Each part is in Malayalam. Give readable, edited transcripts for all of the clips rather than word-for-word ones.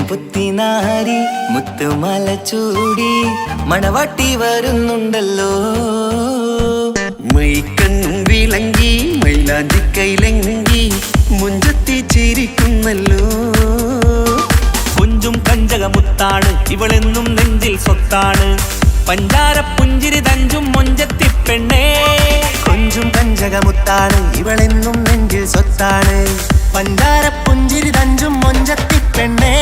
പുത്തിനാരി മുത്തുമല ചൂടി മണവാട്ടി വരുന്നുണ്ടല്ലോ. മൈക്കണ്ണും വിളങ്ങി മൈലാഞ്ചി കൈലങ്കി മുഞ്ചത്തി ചിരിക്കുന്നല്ലോ. കുഞ്ചും കഞ്ചകമുത്താണ് ഇവളെന്നും നെഞ്ചിൽ സ്വത്താണ്. പഞ്ചാര പുഞ്ചിരി തഞ്ചും മൊഞ്ചത്തി പെണ്ണേ. കൊഞ്ചും കഞ്ചകമുത്താണ് ഇവളെന്നും നെഞ്ചിൽ സ്വത്താണ്. പഞ്ചാര പുഞ്ചിരി തഞ്ചും മൊഞ്ചത്തി പെണ്ണേ.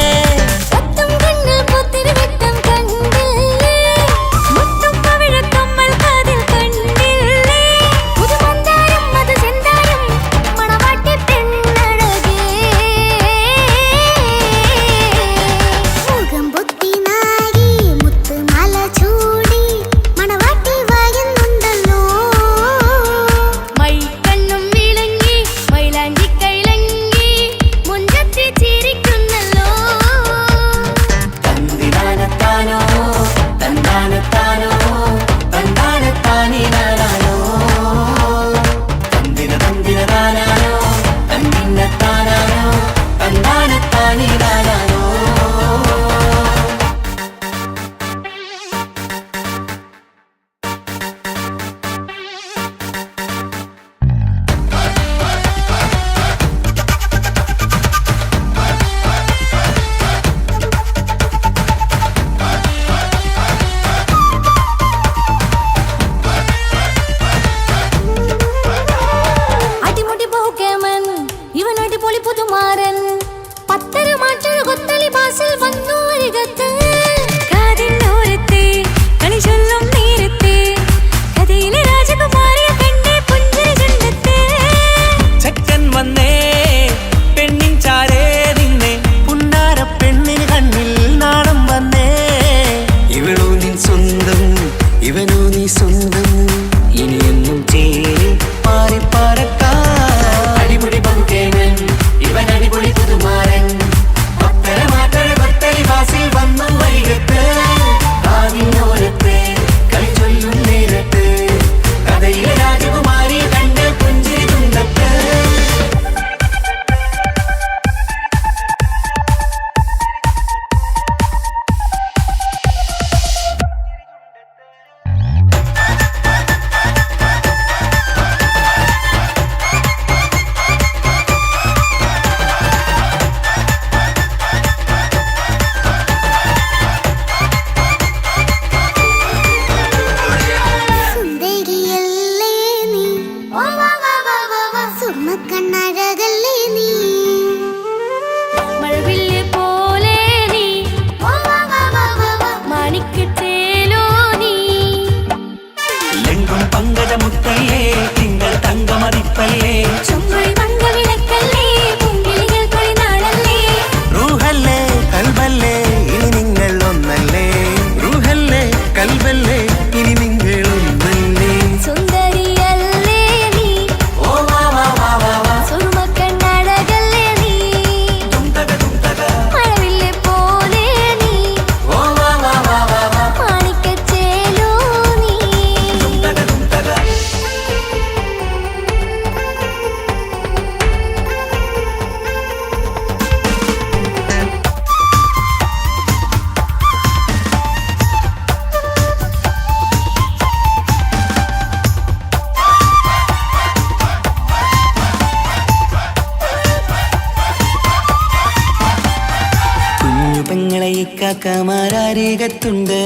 കാക്കമാരരികത്തുണ്ട്.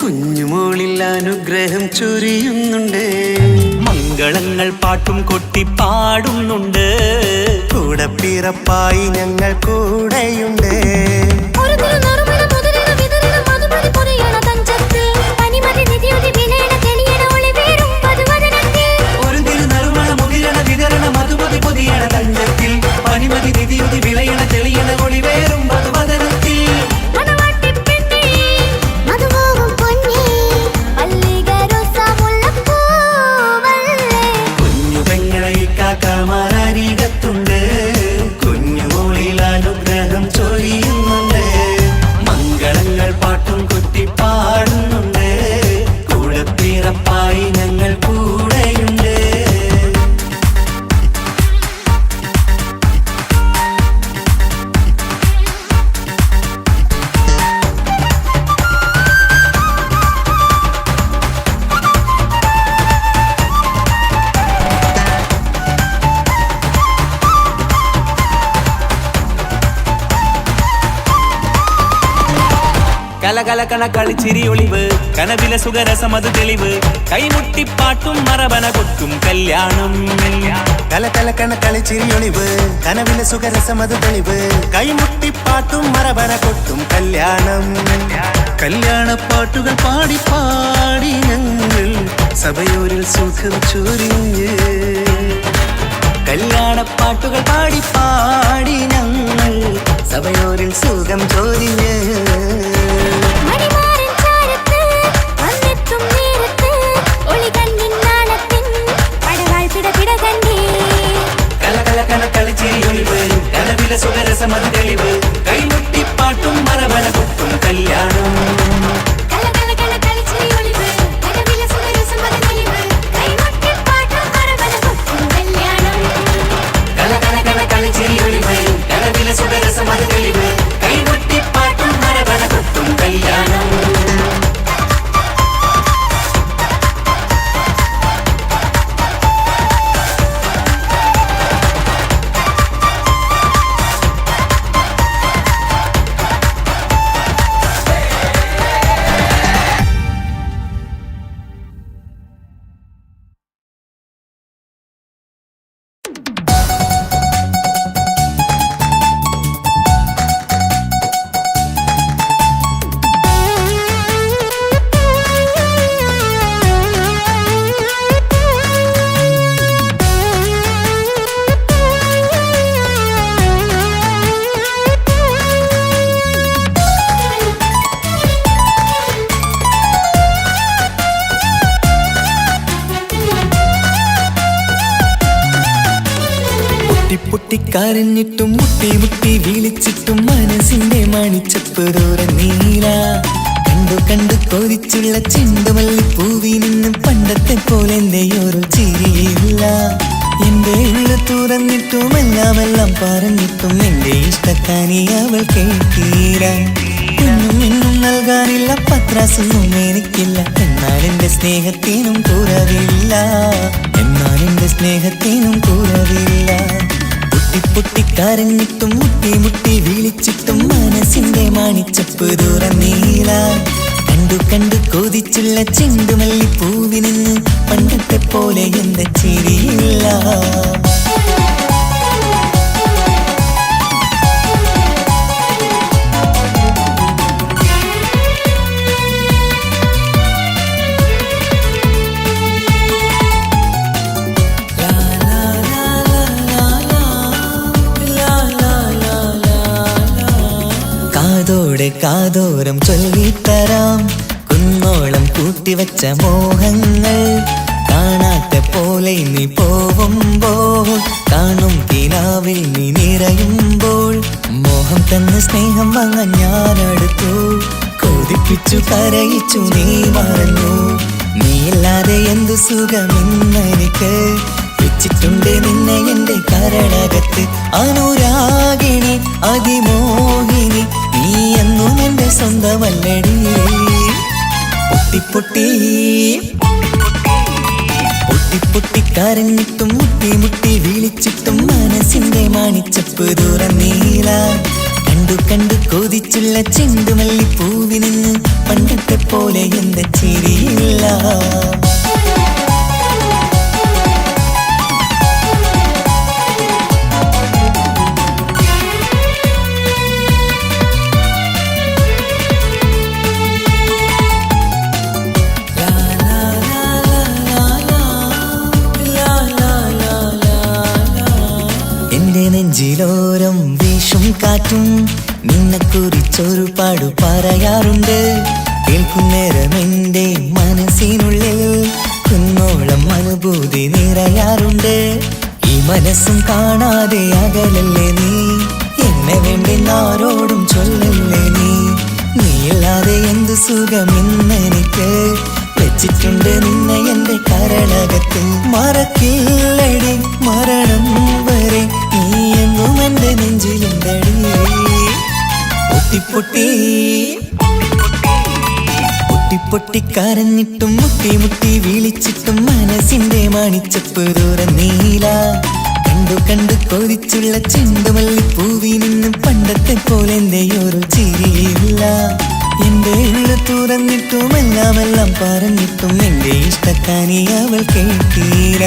കുഞ്ഞുമോളിൽ അനുഗ്രഹം ചൊരിയുന്നുണ്ട്. മംഗളങ്ങൾ പാട്ടും കൊട്ടി പാടുന്നുണ്ട്. കൂടെ പിറപ്പായി ഞങ്ങൾ കൂടെയുണ്ട്. മധുമതി പൊതിയണ തഞ്ചത്തിൽ പനിമതി നിധിയുതി വിളയണ തെളിയണ ഒളിവേറും മധുവദ കലകലകണ കളിച്ചിരി ഒളിവ് കനവിലെ സുഖരസമത് തെളിവ് കൈമുട്ടിപ്പാട്ടും മറവന കൊട്ടും കല്യാണം കലകലകണ കളിച്ചിരി ഒളിവ് കനവിലെ സുഖരസമത് തെളിവ് കൈമുട്ടിപ്പാട്ടും മറവന കൊട്ടും കല്യാണം കല്യാണപ്പാട്ടുകൾ പാടി പാടി ഞങ്ങൾ സഭയോരിൽ സുഖം ചൊരിഞ്ഞ് കല്യാണപ്പാട്ടുകൾ പാടി പാടി ഞങ്ങൾ സഭയോരിൽ സുഖം ചൊരിഞ്ഞ് സുഖരസമത് തെളിവ് കൈമുട്ടിപ്പാട്ടും മറവന കൊട്ടും കല്യാണം സുഖരസമത് തെളിവ് കൈമുട്ടിപ്പാട്ടും മറവന കൊട്ടും കല്യാണം കരഞ്ഞിട്ടും മുട്ടി മുട്ടി വിളിച്ചിട്ടും മനസ്സിന്റെ മണിച്ചപ്പ് തുറന്നീല കണ്ടു കണ്ടു കൊതിച്ചുള്ള ചെണ്ടുമല്ലി പൂവി നിന്നും പണ്ടത്തെ പോലെ എന്റെ ഒരു ചിരിയില്ല എന്റെ ഉള്ള തുറന്നിട്ടും എല്ലാം പറഞ്ഞിട്ടും എന്റെ ഇഷ്ടക്കാനി അവൾ കേട്ടീര എന്നും നൽകാനില്ല പത്രാസൊന്നും എനിക്കില്ല എന്നാൽ എന്റെ സ്നേഹത്തിനും കുറവില്ല പൊട്ടിക്കരഞ്ഞിട്ടും മുട്ടി മുട്ടി വിളിച്ചിട്ടും മനസ്സിന്റെ മാണിച്ചപ്പ് തുറന്നീല കണ്ടു കണ്ടു കൊതിച്ചുള്ള ചെണ്ടുമല്ലി പൂവി നിന്ന് പണ്ടത്തെ പോലെ എന്റെ ചിരിയില്ല കാതോരം ചൊല്ലിത്തരാം കുന്നോളം കൂട്ടിവച്ച മോഹങ്ങൾ കാണാത്ത പോലെ നീ പോവുമ്പോൾ കാണും കിനാവിൽ നീ നിറയുമ്പോൾ മോഹം തന്ന സ്നേഹം വാങ്ങാൻ ഞാനടുത്തു കൊതിപ്പിച്ചു കരയിച്ചു നീ മറന്നു നീയില്ലാതെ എന്തു സുഖമെന്നെനിക്ക് വെച്ചിട്ടുണ്ട് നിന്നെ എന്റെ കരളകത്ത് അനുരാഗിണി അതിമോഹിനി നീ എന്നും എന്റെ സ്വന്തമല്ലടി പൊട്ടി കരഞ്ഞിട്ടും മുട്ടി മുട്ടി വിളിച്ചിട്ടും മനസ്സിന്റെ മാണിച്ചപ്പ് തുറന്നീല കണ്ടു കണ്ടു കൊതിച്ചുള്ള ചെണ്ടുമല്ലി പൂവി നിന്ന് പണ്ടത്തെ പോലെ എന്റെ ചിരിയില്ല നെഞ്ചിലോരം വീശും കാറ്റും നിന്നെക്കുറിച്ചൊരു പാടു പറയാറുണ്ട് കേൾക്കുന്നേരം എന്റെ മനസ്സിനുള്ളിൽ കുന്നോളം അനുഭൂതി നിറയാറുണ്ട് ഈ മനസ്സും കാണാതെ അകലല്ലേ നീ എന്നെ വേണ്ടി ആരോടും ചൊല്ലല്ലേ നീയില്ലാതെ എന്ത് സുഖമെന്നെനിക്ക് വെച്ചിട്ടുണ്ട് നിന്നെ എന്റെ കരളകത്ത് മറക്കില്ലടി മരണം വരെ നീ എന്നും എന്റെ നെഞ്ചിലുണ്ടടി പൊട്ടി കരഞ്ഞിട്ടും മുട്ടി മുട്ടി വിളിച്ചിട്ടും മനസ്സിന്റെ മാണിച്ചപ്പ് തുറന്നീല കണ്ടു കണ്ടു കൊതിച്ചുള്ള ചെണ്ടുമല്ലി പൂവി നിന്നും പണ്ടത്തെ പോലെ എന്റെ ഒരു ചിരിയില്ല എന്റെ ഉള്ളു തുറന്നിട്ടും എല്ലാം പറഞ്ഞിട്ടും എന്റെ ഇഷ്ടക്കാനി അവൾ കേട്ടീര.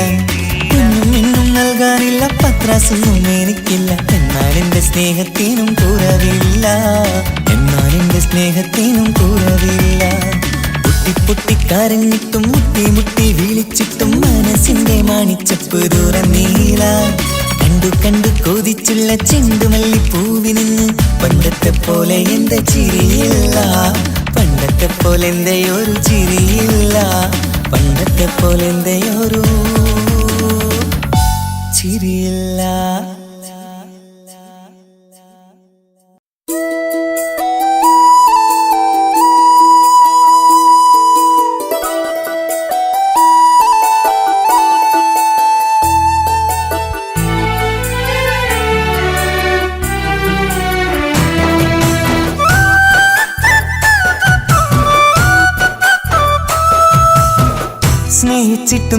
ഇന്നും നൽകാനില്ല പത്രാസൊന്നും എനിക്കില്ല, എന്നാൽ എന്റെ സ്നേഹത്തിനും കുറവില്ല, എന്നാൽ എന്റെ സ്നേഹത്തിനും കുറവില്ല. പൊട്ടിപ്പൊട്ടിക്കരഞ്ഞിട്ടും മുട്ടി വിളിച്ചിട്ടും മനസ്സിന്റെ മാണിച്ചപ്പ് തുറന്നീല. കണ്ടു കൊതിച്ചുള്ള ചെണ്ടുമല്ലിപ്പൂവിനിന്ന് പണ്ടത്തെ പോലെ എന്റെ ചിരിയില്ല, പണ്ടത്തെ പോലെ എന്റെ ഒരു ചിരിയില്ല, പണ്ടത്തെ പോലെ എന്റെ ഒരു ചിരിയില്ല.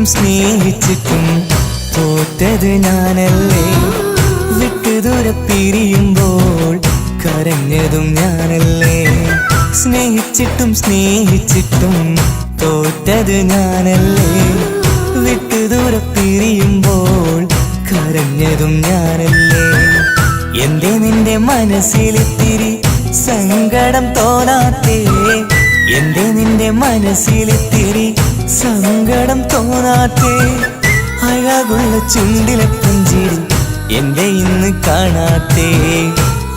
സ്നേഹിച്ചിട്ടും തോറ്റത് ഞാനല്ലേ, വിട്ടുദൂരെ പിരിയുമ്പോൾ കരഞ്ഞതും ഞാനല്ലേ. സ്നേഹിച്ചിട്ടും തോറ്റത് ഞാനല്ലേ, വിട്ടുദൂരെ പിരിയുമ്പോൾ കരഞ്ഞതും ഞാനല്ലേ. എന്റെ നിന്റെ മനസ്സിലിത്തിരി സങ്കടം തോന്നാത്തേ, എന്റെ നിന്റെ മനസ്സിലിത്തിരി സങ്കടം തോന്നാത്തേ. അഴകുള്ള ചുണ്ടിലെ പുഞ്ചിരി എന്റെ ഇന്ന് കാണാത്തേ,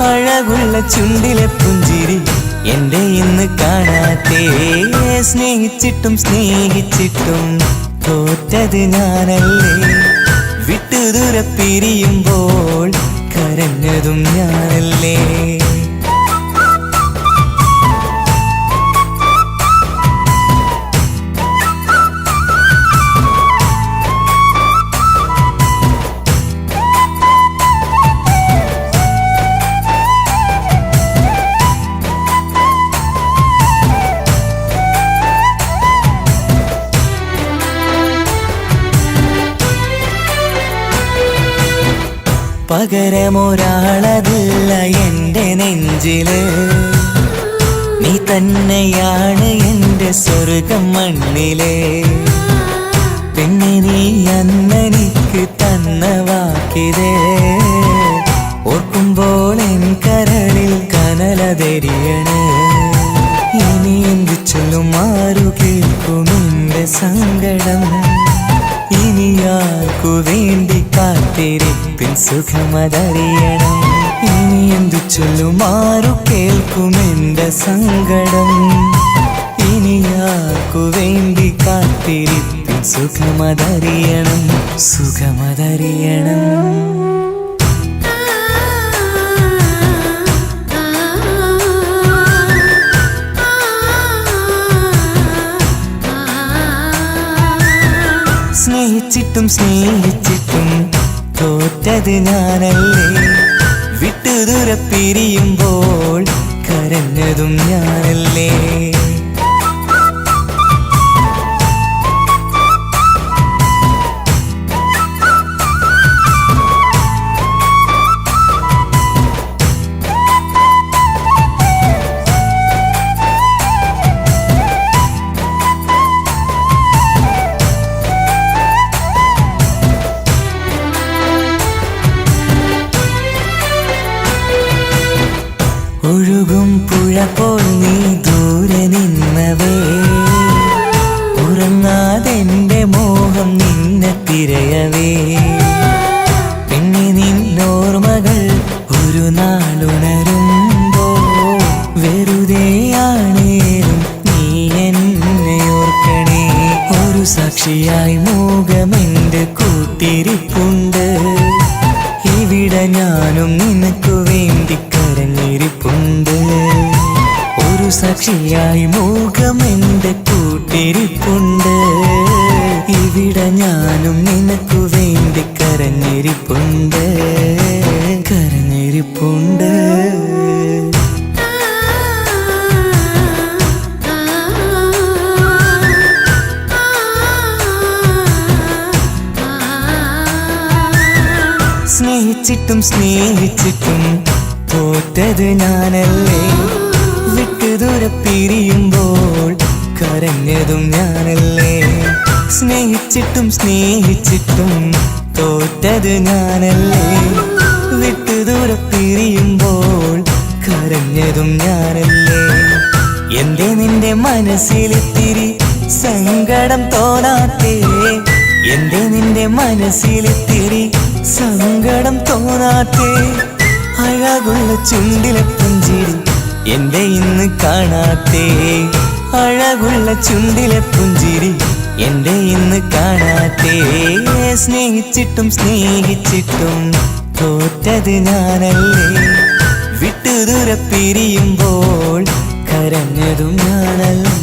അഴകുള്ള ചുണ്ടിലെ പുഞ്ചിരി എന്റെ ഇന്ന് കാണാത്തേ. സ്നേഹിച്ചിട്ടും തോറ്റത് ഞാനല്ലേ, വിട്ടുദൂരെ പിരിയുമ്പോൾ കരഞ്ഞതും ഞാനല്ലേ. പകരമൊരാളതില്ല എന്റെ നെഞ്ചില്, നീ തന്നെയാണ് എന്റെ സ്വർഗം മണ്ണിലെ. പിന്നെ നീ അന്നെനിക്ക് തന്ന വാക്കിതേ, ഓർക്കുമ്പോൾ എൻ കരളിൽ കനലതെരിയണ്. ഇനി എന്ത് ചൊല്ലും ആരു കേൾക്കും എന്റെ സങ്കടം, ഇനി ആർക്കു വേണ്ടി കാത്തിരിപ്പിൻ സുഖമതറിയണം. ഇനി എന്തു ചൊല്ലും ആരു കേൾക്കും എന്റെ സങ്കടം, ഇനി ആർക്കു വേണ്ടി കാത്തിരിപ്പിൻ സുഖമതറിയണം, സുഖമതറിയണം. സ്നേഹിച്ചിട്ടും തോറ്റത് ഞാനല്ലേ, വിട്ടുദൂരെ പിരിയുമ്പോൾ കരഞ്ഞതും ഞാനല്ലേ. ഒഴുകും പുഴ പോൽ നീ ദൂരെ നിന്നവേ, ഉറങ്ങാതെന്റെ മോഹം നിന്നെ തിരയവേ. പിന്നെ നിന്നോർമകൾ ഒരു നാളുണരുമ്പോ, വെറുതെയാണേലും നീ എന്നെ ഓർക്കണേ. ഒരു സാക്ഷിയായി മോഹമെന്റെ കൂട്ടിരിപ്പുണ്ട്, ഇവിടെ ഞാനും നിനക്കു വേണ്ടി കരഞ്ഞിരിപ്പുണ്ട്. ഒരു സാക്ഷിയായി മോഹമെന്റെ കൂട്ടിരിപ്പുണ്ട്, ഇവിടെ ഞാനും നിനക്കു വേണ്ടി കരഞ്ഞിരിപ്പുണ്ട്, കരഞ്ഞിരിപ്പുണ്ട്. സ്നേഹിച്ചിട്ടും തോറ്റത് ഞാനല്ലേ, വിട്ടുദൂരെ പിരിയുമ്പോൾ കരഞ്ഞതും ഞാനല്ലേ, സ്നേഹിച്ചിട്ടും സ്നേഹിച്ചിട്ടും തോറ്റത് ഞാനല്ലേ. വിട്ടുദൂരെ പിരിയുമ്പോൾ കരഞ്ഞതും ഞാനല്ലേ. എന്തേ നിന്റെ മനസ്സിലിത്തിരി സങ്കടം തോന്നാത്തേ, എന്തേ നിന്റെ മനസ്സിലിത്തിരി സങ്കടം തോന്നാത്തേ. അഴകുള്ള ചുണ്ടിലെ പുഞ്ചിരി എന്റെ ഇന്ന് കാണാത്തേ, അഴകുള്ള ചുണ്ടിലെ പുഞ്ചിരി എന്റെ ഇന്ന് കാണാത്തേ. സ്നേഹിച്ചിട്ടും സ്നേഹിച്ചിട്ടും തോറ്റത് ഞാനല്ലേ, വിട്ടുദൂരെ പിരിയുമ്പോൾ കരഞ്ഞതും ഞാനല്ലേ.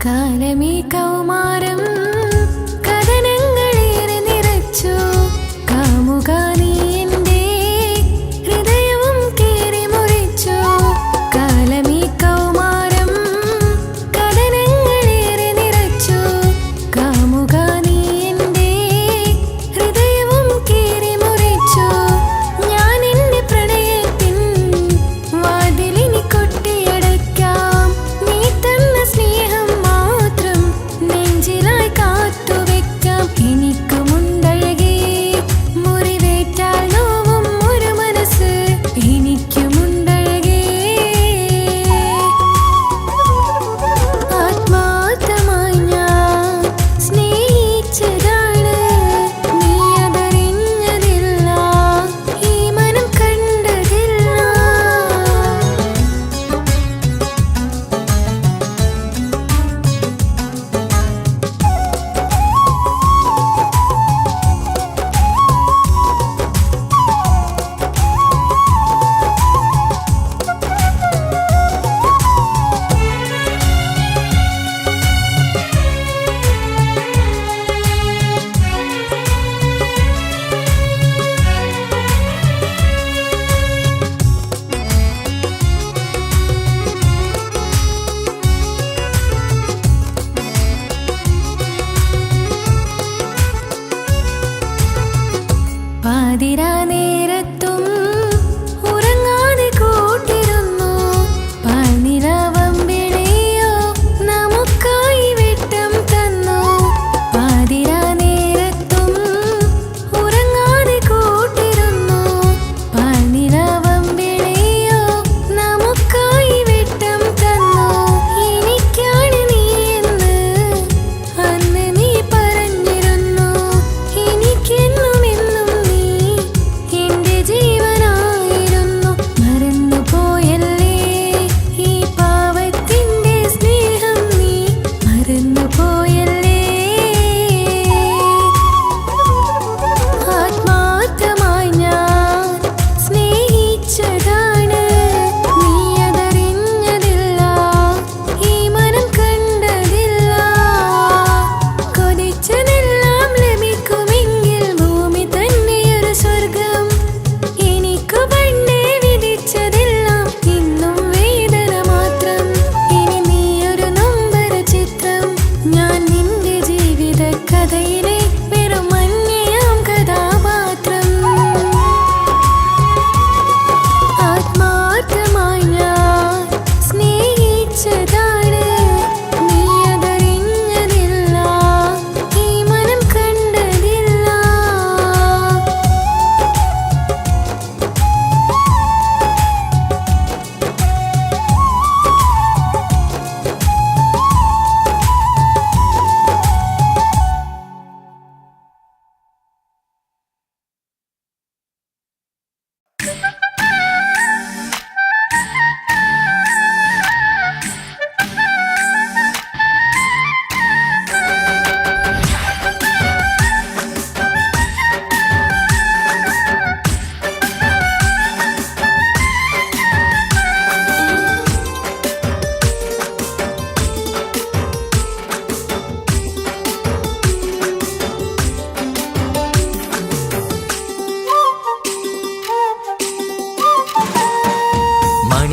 കാലമേ കൗമാരം കഥനങ്ങളേറെ നിറച്ചു, കാമുക നീ എൻ്റെ ഹൃദയവും കേറി മുറിച്ചു. കാലമേ കൗമാരം കഥനങ്ങളേറെ നിറച്ചു, കാമുക നീ എൻ്റെ ഹൃദയവും കേറി മുറിച്ചു. ഞാൻ എൻ്റെ പ്രണയത്തിൻ വാതിലിനി കൊട്ടിയടയ്ക്കാം, നീ തന്ന സ്നേഹം മാത്രം നെഞ്ചിലായി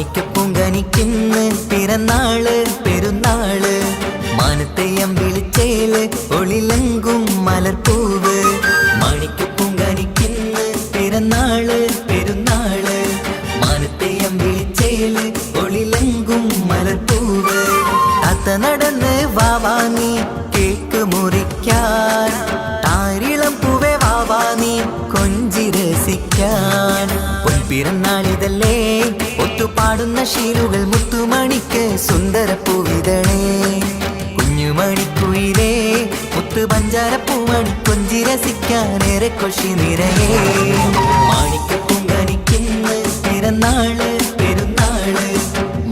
മാണിക്യപ്പൂങ്കനിക്കിന്ന് പിറന്നാള് പെരുന്നാള് മാനത്തെയം വിളിച്ചേല് ഒളിലങ്കും മലർപ്പൂവ്. മാണിക്യപ്പൂങ്കനിക്കിന്ന് പിറന്നാള് പെരുന്നാള് മാനത്തെയം വിളിച്ചേല് ഒളിലങ്കും മലർപ്പൂവ്. താത്ത നടന്ന് വാവാനി കേക്ക് മുറിക്കാൻ, താരിളം പൂവേ വാവാനി കൊഞ്ചി രസിക്കാൻ. പൊൻപിറന്നാളിതല്ലേ ഒത്തുപാടുന്ന ശീലുകൾ മുത്തുമണിക്ക് സുന്ദരപ്പൂവിതളേ. കുഞ്ഞുമണിക്കുയിലേ മുത്തു പഞ്ചാരപ്പൂമണി കൊഞ്ചി രസിക്കാനേറെ കൊഷി നിറയേ. മാണിക്യപ്പൂങ്കനിക്കിന്ന് പിറന്നാള് പെരുന്നാള്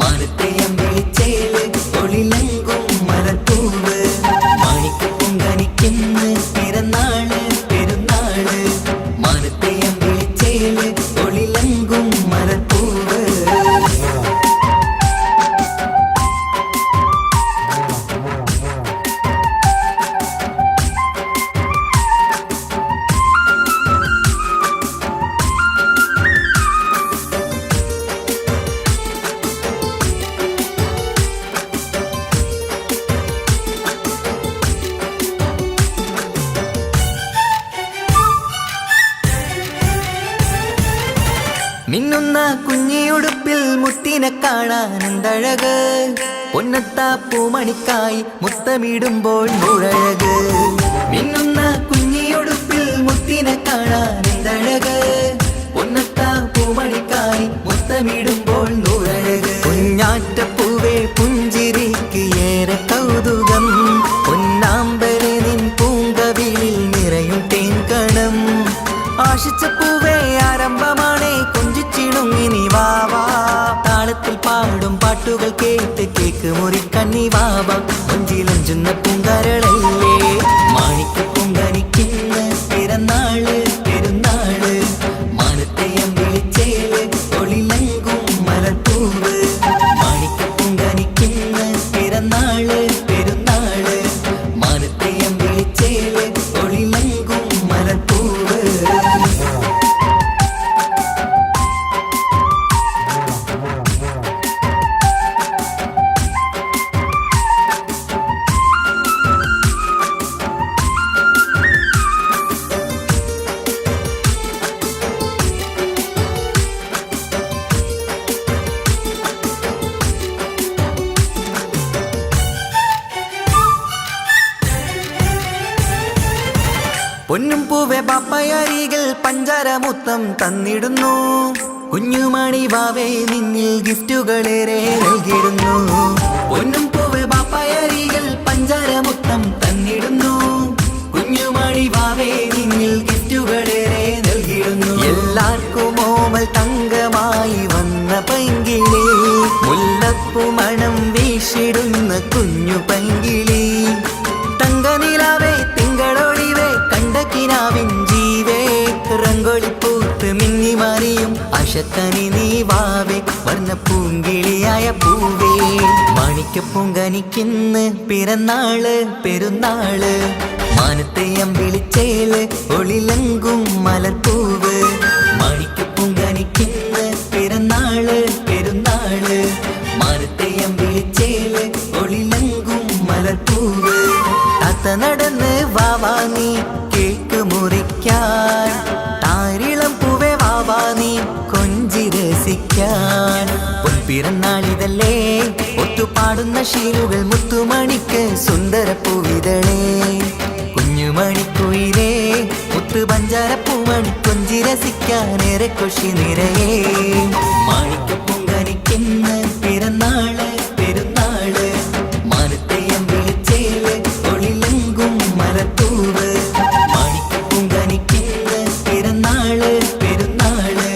മാനത്തെയം വിളിച്ചേല് ഒളിലങ്കും മലർപ്പൂവ്. മാണിക്യപ്പൂങ്കനിക്കിന്ന് പിറന്നാള് പെരുന്നാള് മാനത്തെയം വിളിച്ചേല് ഒളിലങ്കും മലർപ്പൂവ്. മിന്നുന്ന കുഞ്ഞിയുടുപ്പിൽ മുത്തിനെ കാണാൻ എന്തഴക്, പൊന്നത്താ പൂമണിക്കായി മുത്തമിടുമ്പോൾ മുഴഴക്. മിന്നുന്ന കുഞ്ഞിയുടുപ്പിൽ മുത്തിനെ കാണാൻ എന്തഴക്, പൊന്നത്താ പൂമണിക്കായി മുത്തമിടുമ്പോൾ നൂഴഴക്. കുഞ്ഞാറ്റപ്പൂവേ പുഞ്ചിരിക്ക് ഏറെ കൗതുകം, പൊന്നാമ്പരെ നിൻ പൂങ്കവിളിൽ നിറയും തേൻകണം. ആശിച്ച പൂവേ ആരംഭമാണേ കൊഞ്ചിച്ചിടുങ്ങിനി വാവാ. താളത്തിൽ പാടും പാട്ടുകൾ കേട്ട് കേക്ക് മുറിക്കണ്ണി വാവാ. കൊഞ്ചിലഞ്ചുന്ന പൂങ്കരളല്ലേ മാണിക്യപ്പൂങ്കനിക്കിന്ന് പിറന്നാള് പെരുന്നാള് മാനത്തെയം വിളിച്ചേല് ഒളിലങ്കും മലർപ്പൂവ്. മാണിക്യപ്പൂങ്കനിക്കിന്ന് പിറന്നാള് പെരുന്നാള് മാനത്തെയം വിളിച്ചേല് ഒളിലങ്കും മലർപ്പൂവ്. പൊന്നും പൂവെ പാപ്പയരികൾ പഞ്ചാരമുത്തം തന്നിടുന്നു, കുഞ്ഞുമണി വാവേ നിന്നിൽ ഗിഫ്റ്റുകളേറെ നൽകിടുന്നു. പൊന്നും പൂവെ പാപ്പയരികൾ പഞ്ചാരമുത്തം തന്നിടുന്നു, കുഞ്ഞുമണി വാവേ നിന്നിൽ ഗിഫ്റ്റുകളേറെ നൽകിടുന്നു. എല്ലാവർക്കും ഓമൽ തങ്കമായി വന്ന പൈങ്കിളി, മുല്ലപ്പൂ മണം വീശിടുന്ന കുഞ്ഞു പൈങ്കിളി. തങ്കനിലാവേ തിങ്കളൊളിവേ കണ്ടക്കിനാവിൻ ജീവേ, റംഗോളിപ്പൂത്ത് മിന്നി മാറിയും അശത്തനി നീ വാവേ വർണ്ണ പൂങ്കിളിയായ പൂവേ. മാണിക്യപ്പൂങ്കനിക്കിന്ന് പിറന്നാള് പെരുന്നാള് മാനത്തെയം വിളിച്ചേല് ഒളിലങ്കും മലർപ്പൂവ്. മാണിക്യപ്പൂങ്കനിക്കിന്ന് പിറന്നാള് പെരുന്നാള് മാനത്തെയം വിളിച്ചേല് ഒളിലങ്കും മലർപ്പൂവ്. താത്ത നടന്ന് വാവാനി കേക്ക് മുറിക്കാൻ, താരിളം പൂവേ വാവാനി കൊഞ്ചി രസിക്കാൻ. പൊൻപിറന്നാളിതല്ലേ ഒത്തുപാടുന്ന ശീലുകൾ മുത്തുമണിക്ക് സുന്ദരപ്പൂവിതളേ. കുഞ്ഞുമണിക്കുയിലേ മുത്തു പഞ്ചാരപ്പൂമണി കൊഞ്ചി രസിക്കാനേറെ കൊഷി നിറയേ. മാണിക്യപ്പൂങ്കനിക്കിന്ന് പിറന്നാള് പെരുന്നാള് മാനത്തെയം വിളിച്ചേല് ഒളിലങ്കും മലർപ്പൂവ്. മാണിക്യപ്പൂങ്കനിക്കിന്ന് പിറന്നാള് പെരുന്നാള്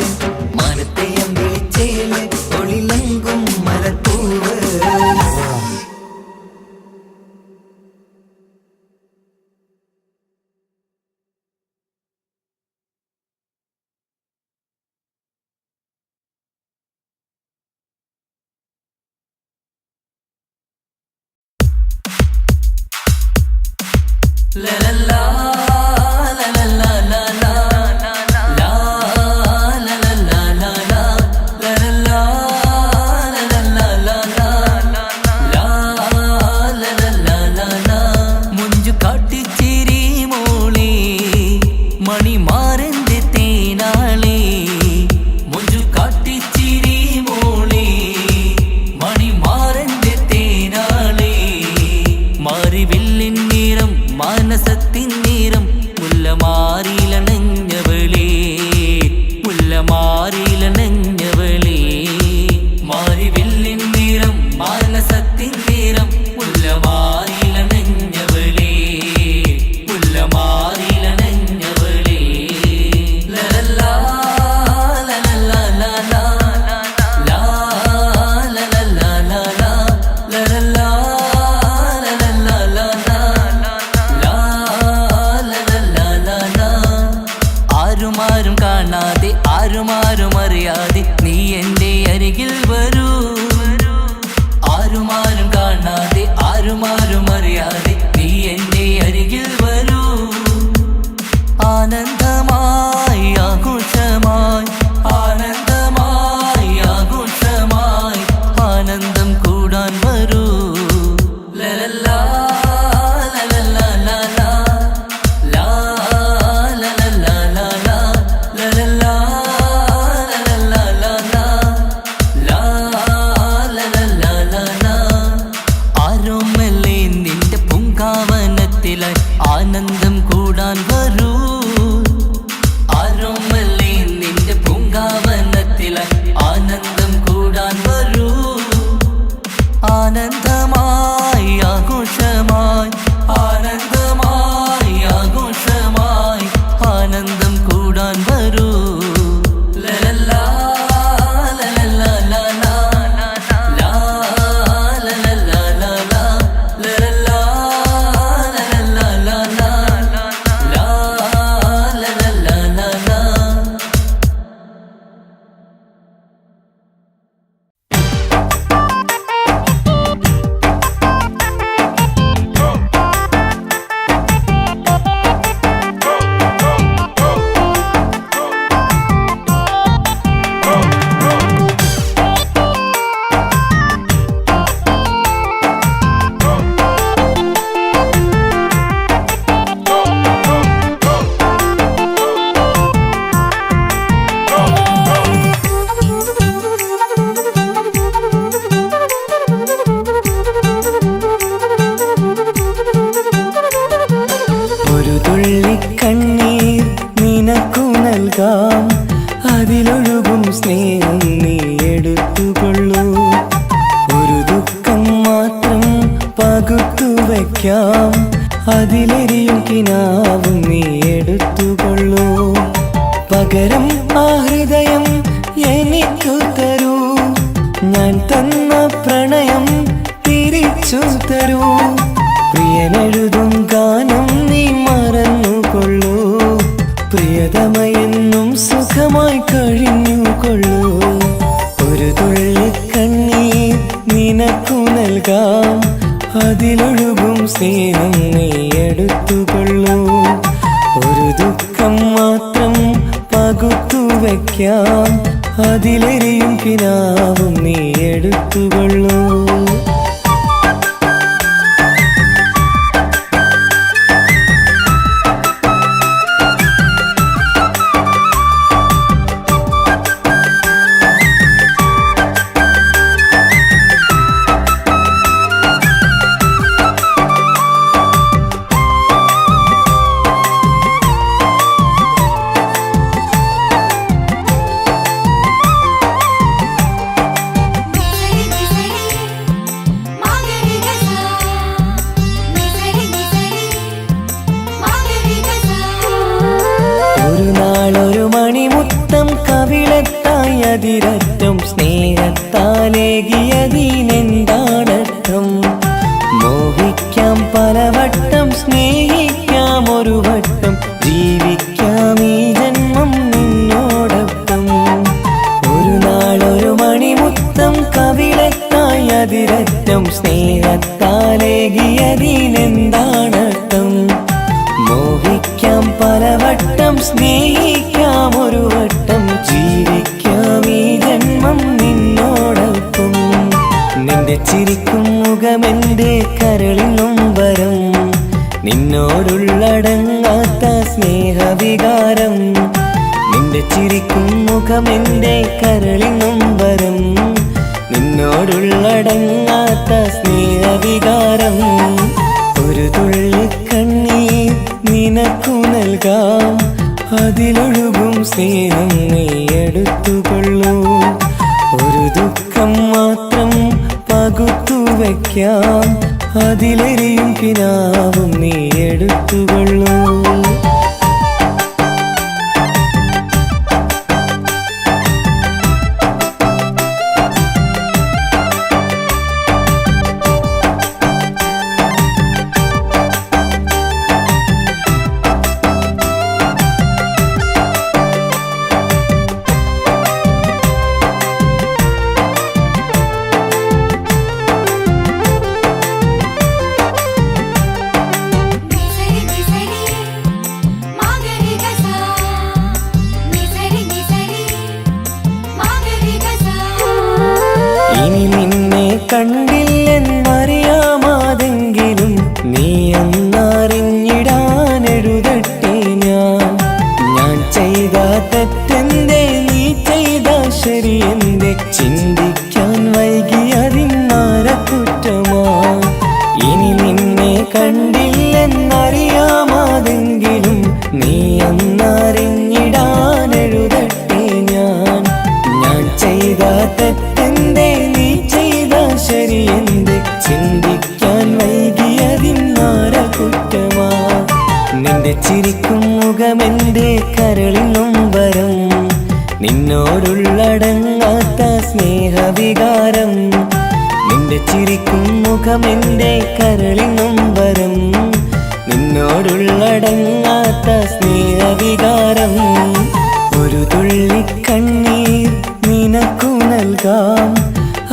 മാനത്തെയം വിളിച്ചേല് ഒളിലങ്കും മലർപ്പൂവ്. La la la la la la la la la la la la la la la la la വയ്ക്കാം, അതിലെരിയും കിനാവും നീ എടുത്തുകൊള്ളൂ. പകരം ആ ഹൃദയം എനിക്കു തരൂ, ഞാൻ തന്ന പ്രണയം തിരിച്ചു തരൂ. പ്രിയനെഴുതും ഗാനം നീ മറന്നുകൊള്ളൂ, പ്രിയതമയെന്നും സുഖമായി കഴിഞ്ഞുകൊള്ളൂ. ഒരു തുള്ളി കണ്ണീർ നിനക്കു നൽകാം, അതിലൊഴുകും സ്നേഹം നീ എടുത്തുകൊള്ളൂ. ഒരു ദുഃഖം മാത്രം പകുത്തു വയ്ക്കാം, അതിലെരിയും കിനാവും നീ എടുത്തുകൊള്ളൂ. കവിളത്തായി അതിരറ്റം സ്നേഹത്താലേകിയതിനെന്താണർത്ഥം? മോഹിക്കാം പലവട്ടം, സ്നേഹിക്കാം ഒരു വട്ടം, ജീവിക്കാം ഈ ജന്മം നിന്നോടൊപ്പം. ഒരു നാളൊരു മണിമുത്തം കവിളത്തായി അതിരറ്റം സ്നേഹത്താലേകിയതിനെന്താണർത്ഥം? മോഹിക്കാം പലവട്ടം, സ്നേഹിക്കാം ഒരു വട്ടം, ജീവിക്കാം ഈ ജന്മം നിന്നോടൊപ്പം. നിന്റെ ചിരിക്കും മുഖമെന്റെ കരളിനും വരം, നിന്നോടുള്ളടങ്ങാത്ത സ്നേഹവികാരം. നിന്റെ ചിരിക്കും മുഖമെന്റെ കരളിനും വരം, നിന്നോടുള്ളടങ്ങാത്ത സ്നേഹവികാരം. ഒരു തുള്ളി കണ്ണീർ നിനക്കു നൽകാം, അതിലൊഴുകും സ്നേഹം നീ എടുത്തുകൊള്ളൂ. ഒരു ദുഃഖം മാത്രം പകുത്തു വയ്ക്കാം, അതിലെരിയും കിനാവും നീ എടുത്തുകൊള്ളൂ. ഇനി നിന്നെ കണ്ടില്ലെന്നറിയാമാതെങ്കിലും നീ എന്നറിഞ്ഞിടാനെഴുതട്ടെ ഞാൻ ചെയ്ത തെറ്റെന്തേ, നീ ചെയ്ത ശരിയെന്തേ, ചിന്തിക്കാൻ വൈകിയതിന്നാര കുറ്റമാ. ഇനി നിന്നെ കണ്ടില്ലെന്നറിയാമാതെങ്കിലും നീ എന്നറിഞ്ഞിടാനെഴുതട്ടെ ഞാൻ ചെയ്ത തെറ്റെന്തേ, നീ ചെയ്ത ശരിയെന്തേ, ചിന്തിക്കാൻ വൈകിയതിന്നാര കുറ്റമാ. നിന്റെ ചിരിക്കും മുഖമെന്റെ കരളിനും വരം, നിന്നോടുള്ളടങ്ങാത്ത സ്നേഹവികാരം. നിന്റെ ചിരിക്കും മുഖമെന്റെ കരളിനും വരം, നിന്നോടുള്ളടങ്ങാത്ത സ്നേഹവികാരം. ഒരു തുള്ളി കണ്ണീർ നിനക്കു നൽകാം,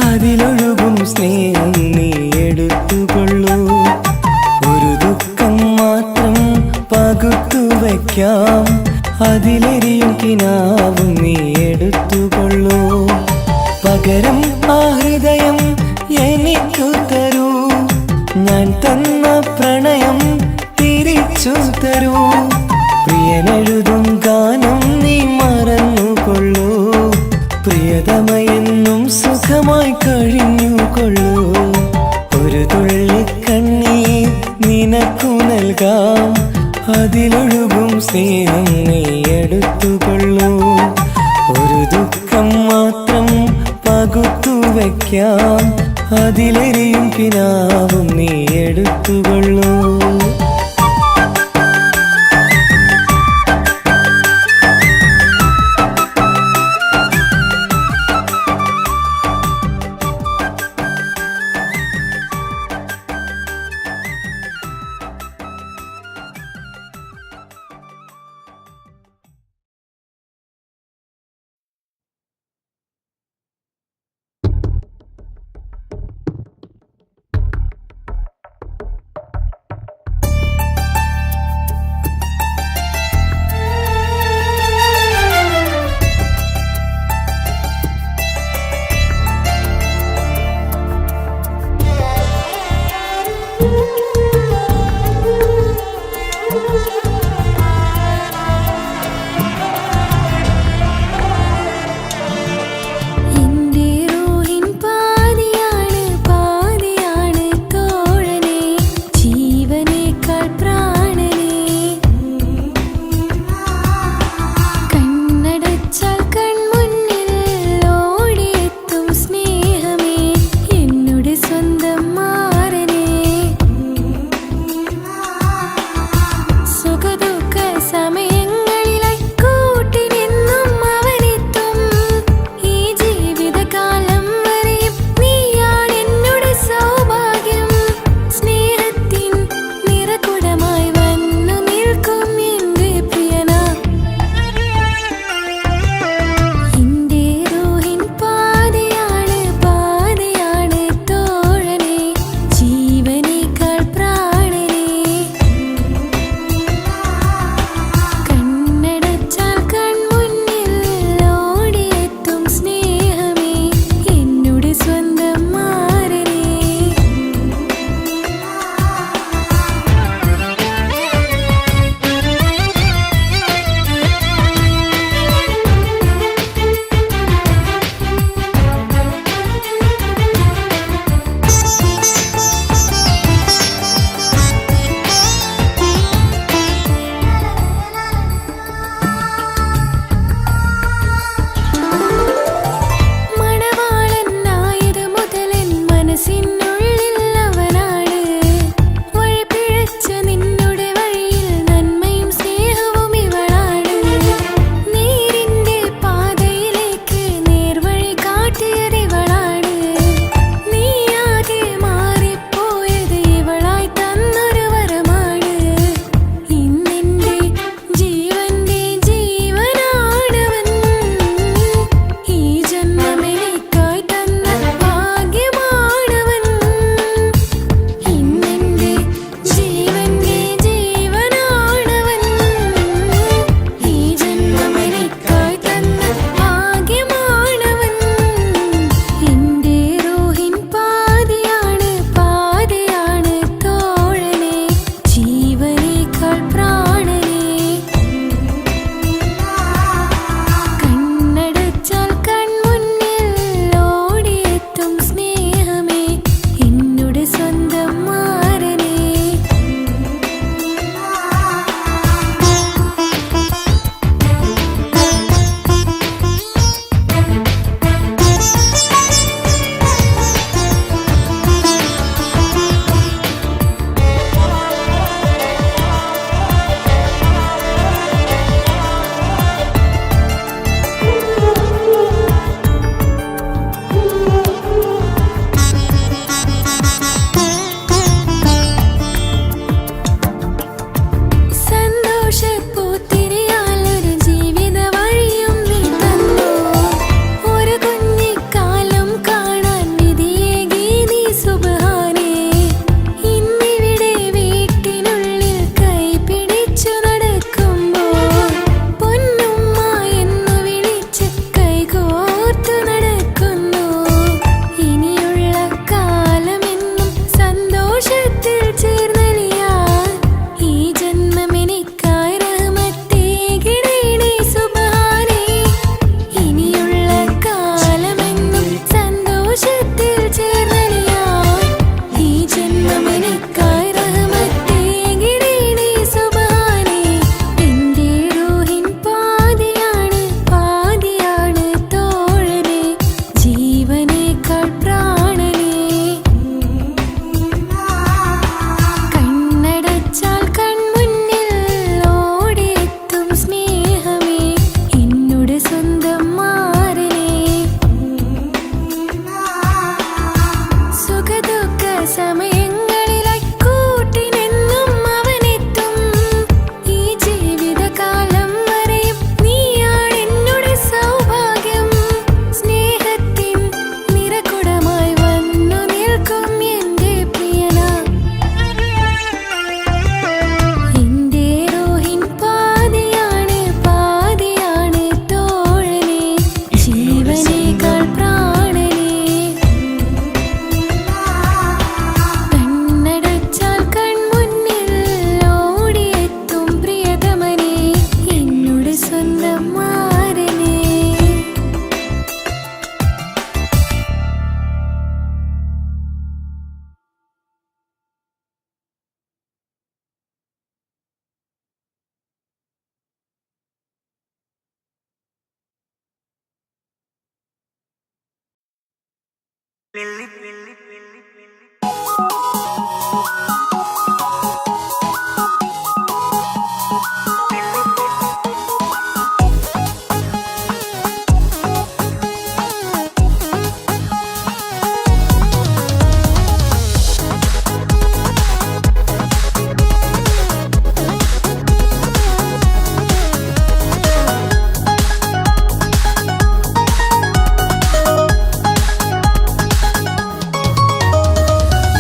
അതിലൊഴുകും സ്നേഹം നീ എടുത്തുകൊള്ളൂ. ഒരു ദുഃഖം മാത്രം പകുത്തു വയ്ക്കാം, അതിലെരിയും കിനാവും നീ എടുത്തുകൊള്ളൂ. പകരം ആ ഹൃദയം എനിക്കു തരൂ, ഞാൻ തന്ന പ്രണയം തിരിച്ചു തരൂ. പ്രിയനെഴുതും ഗാനം നീ മറന്നുകൊള്ളൂ, പ്രിയതമയെന്നും സുഖമായി കഴിഞ്ഞുകൊള്ളൂ. ഒരു തുള്ളി കണ്ണീർ നിനക്കു നൽകാം, അതിലൊഴുകും സ്നേഹം നീ എടുത്തുകൊള്ളൂ. ഒരു ദുഃഖം മാത്രം പകുത്തു വയ്ക്കാം, അതിലെരിയും കിനാവും നീ എടുത്തുകൊള്ളൂ.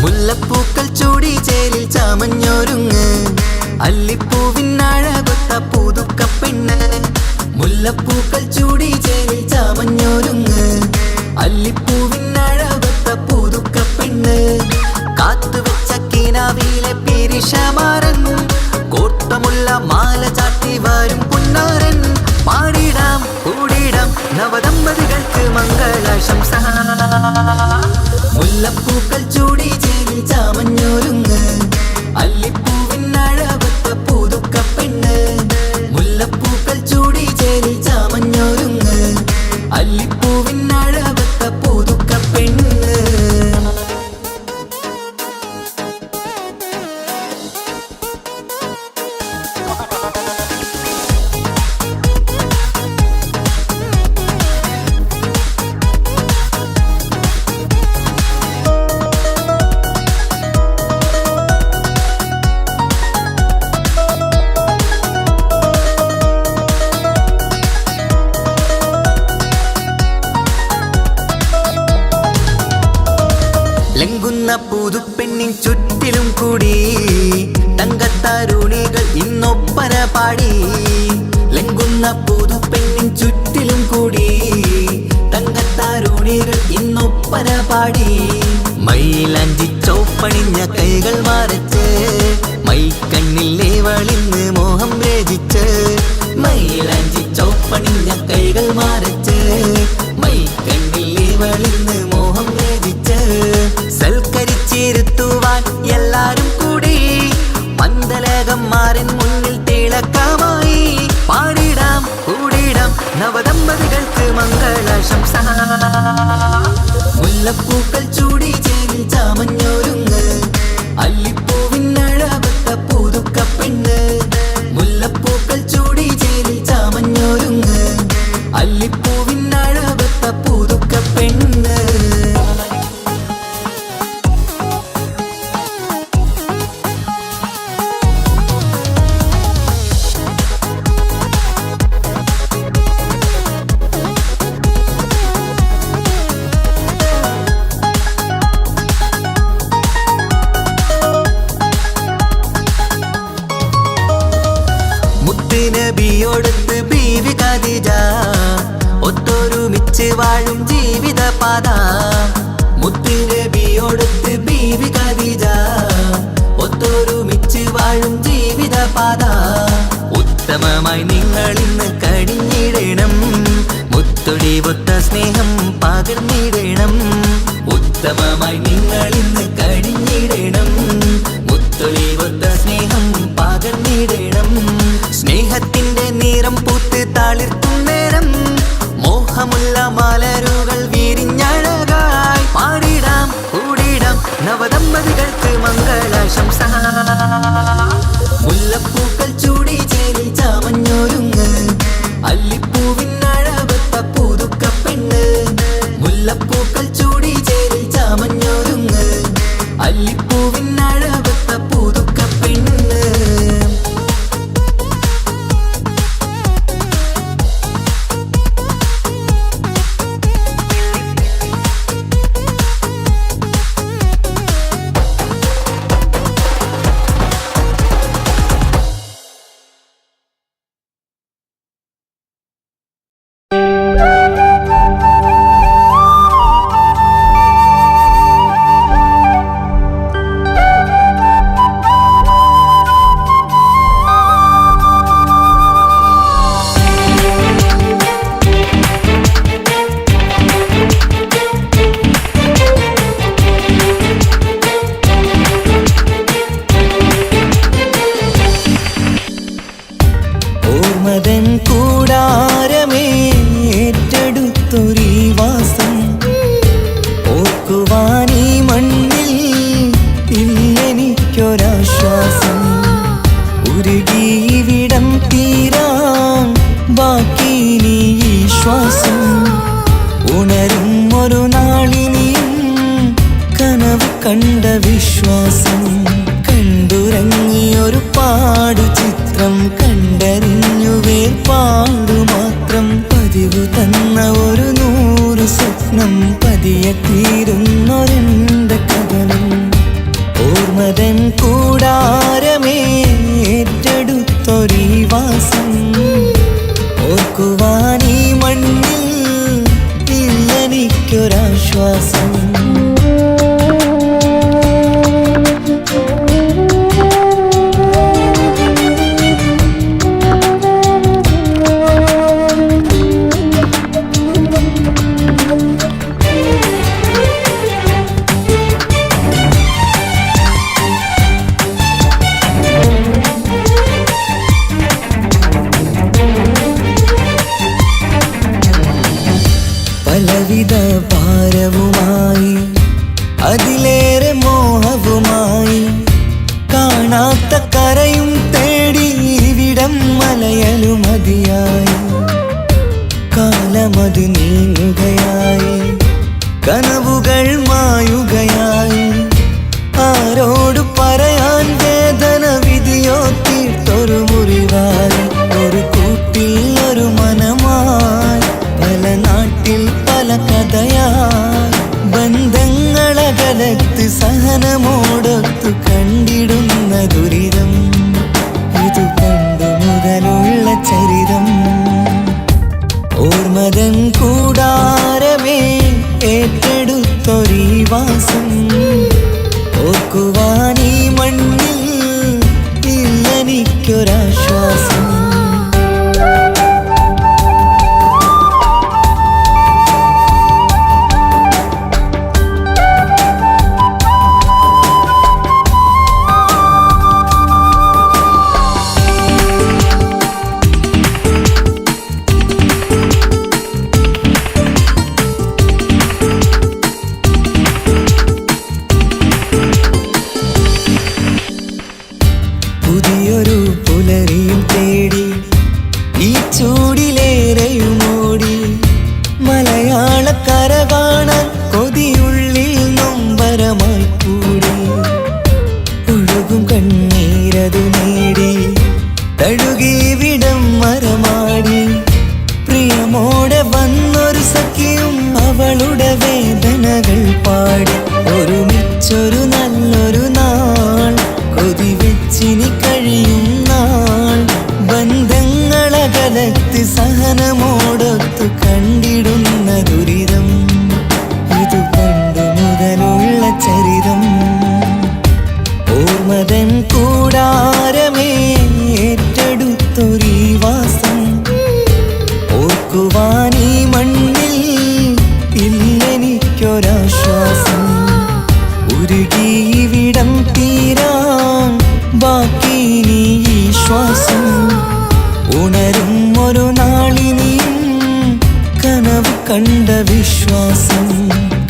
മുല്ലപ്പൂക്കൾ ചൂടി ചേലിൽ ചാമഞ്ഞൊരുങ്ങ് അല്ലിപ്പൂവിനഴകൊത്ത പുതുക്കപ്പെണ്ണ്. മുല്ലപ്പൂക്കൾ ചൂടി ചേലിൽ ചാമഞ്ഞൊരുങ്ങ് അല്ലിപ്പൂവിനഴകൊത്ത പുതുക്കപ്പെണ്ണ്. കാത്തുവെച്ച കിനാവിലെ പിരിശമാരൻ കോട്ടമുള്ള മാല ചാട്ടി വരും പുന്നാരൻ. പാടിടാം കൂടിടാം നവദമ്പതികൾക്ക് മംഗളാശംസ. മുല്ലപ്പൂക്കൾ ചൂടി ചേലിൽ ചാമഞ്ഞൊരുങ്ങ് അല്ലിപ്പൂവിനഴകൊത്ത പുതുക്കപ്പെണ്ണ്. മുല്ലപ്പൂക്കൾ ചൂടി ചേലിൽ ചാമഞ്ഞൊരുങ്ങ് അല്ലിപ്പൂവിനഴകൊത്ത പുതുക്കപ്പെണ്ണ്. ലംഘുന്ന പുതുപ്പെണ്ണിൻ ചുറ്റിലും കൂടി തങ്കത്താരുണികൾ ഇന്നൊപ്പന പാടി. ലംഘുന്ന പുതുപ്പെണ്ണിൻ ചുറ്റിലും കൂടി തങ്കത്താരുണികൾ ഇന്നൊപ്പന പാടി. മൈലാഞ്ചി ചോപ്പണിഞ്ഞ കൈകൾ മറച്ച് മൈക്കണ്ണിലെ വളിന്ന് മോഹം രചിച്ച്. മൈലാഞ്ചി ചോപ്പണിഞ്ഞ കൈകൾ മറച്ച് മൈക്കണ്ണിലെ വളിന്ന് മോഹം രചിച്ച്. സൽക്കരിച്ചിരുത്തുവാൻ എല്ലാരും കൂടി മന്ദലകന്മാരൻ മുന്നിൽ തിളക്കമായി. പാടിടാം കൂടിടാം നവദമ്പതികൾക്ക് മംഗളാശംസ. മുല്ലപ്പൂക്കൾ ചൂടി ചേലിൽ ചാമഞ്ഞൊരുങ്ങ് അല്ലിപ്പൂവിനഴകൊത്ത പുതുക്കപ്പെണ്ണ്. മുല്ലപ്പൂക്കൾ ചൂടി ചേലിൽ ചാമഞ്ഞൊരുങ്ങ് അല്ലിപ്പൂവിനഴകൊത്ത പുതുക്കപ്പെണ്ണ്. നബിയോടൊത്ത് ബീവി ഖദീജ ഒത്തൊരുമിച്ച് വാഴും ജീവിതപാത. മുത്ത് നബിയോടൊത്ത് ബീവി ഖദീജ ഒത്തൊരുമിച്ച് വാഴും ജീവിതപാത. ഉത്തമമായി നിങ്ങൾ ഇന്ന് കഴിഞ്ഞിടണം മുത്തൊടിവൊത്ത സ്നേഹം പകർന്നിടണം. ഉത്തമമായി നിങ്ങൾ ഇന്ന് കഴിഞ്ഞിടണം മുത്തൊടിവൊത്ത സ്നേഹം പകർന്നിടണം. സ്നേഹത്തിന്റെ നിറം പൂത്ത് താളിർക്കും നേരം മോഹമുള്ള മലരുകൾ വിരിഞ്ഞഴകായി. പാടിടാം കൂടിടാം നവദമ്പതികൾക്ക് മംഗളാശംസ. മുല്ലപ്പൂക്കൾ ചൂടി ചേലിൽ ചാമഞ്ഞൊരുങ്ങ് അല്ലിപ്പൂവിനഴകൊത്ത പുതുക്കപ്പെണ്ണ്. മുല്ലപ്പൂക്കൾ ചൂടി ചേലിൽ ചാമഞ്ഞൊരുങ്ങ് മണ്ണിൽ ഇല്ലെനിക്കൊരാശ്വാസം. ഉരുകിയിവിടം തീരാൻ ബാക്കി നീ ഈ ശ്വാസം. ഉണരും ഒരു നാളിനിയും കനവ് കണ്ട വിശ്വാസം. കണ്ടുറങ്ങിയൊരു പാടുചിത്രം കണ്ടറിഞ്ഞു വേർപാടു മാത്രം. പതിവ് തന്ന ഒരു 100 സ്വപ്നം പതിയെ തീരുന്നൊരെന്റെ കഥനം. ഓർമ്മതൻ കൂടാരമേ ഏറ്റെടുത്തൊരീ വാസം. ഓർക്കുവാനീ മണ്ണിൽ ഇല്ലെനിക്കൊരാശ്വാസം. പലവിധ ഭാരവുമായി അതിലേറെ മോഹവുമായി കാണാത്ത കരയും തേടി ഇവിടം മലയലുമതിയായി. കാലമത് നീങ്ങുകയായി, കനവുകൾ മായുകയായി. ആരോട് പറയാൻ വേദന വിധിയോ തീർത്തൊരു മുറിവായി. ഒരു കൂട്ടിൽ ഒരു മനമായി, പല നാട്ടിൽ പല കഥയായി. ബന്ധങ്ങളകലത്ത് സഹനമോടൊത്തു കണ്ടിടുന്ന ദുരിതം. ഇതു പണ്ടു മുതലുള്ള ചരിതം. ഓർമ്മതൻ കൂടാരമേ ഏറ്റെടുത്തൊരീ വാസം. ഓർക്കുവാനീ മണ്ണിൽ ഇല്ലെനിക്കൊരാശ്വാസം. പുതിയൊരു പുലരിയും തേടി ഈ ചൂടിലേറെയുമോടി. മലയാളക്കര കാണാൻ കൊതിയുള്ളിൽ നൊമ്പരമായി കൂടി. ഒഴുകും കണ്ണീരതു നേടി തഴുകിവിടം മരമാടി. പ്രിയമോടെ വന്നൊരു സഖിയും അവളുടെ വേദനകൾ പാടി. ഒരുമിച്ചൊരു നല്ലൊരു നാൾ കൊതി വെച്ചിനി കഴിയും നാൾ. ബന്ധങ്ങളകലത്ത് സഹനമോടൊത്തു കണ്ടിടുന്ന ദുരിതം. ഇതു പണ്ടു മുതലുള്ള ചരിതം. ഓർമ്മതൻ കൂടാരമേ ഏറ്റെടുത്തൊരീ വാസം. ഓർക്കുവാനീ മണ്ണിൽ ഇല്ലെനിക്കൊരാശ്വാസം. ഉരുകിയിവിടം തീരാൻ ബാക്കി നീ ഈ ശ്വാസം. ഉണരും ഒരു നാളിനിയും കനവ് കണ്ട വിശ്വാസം.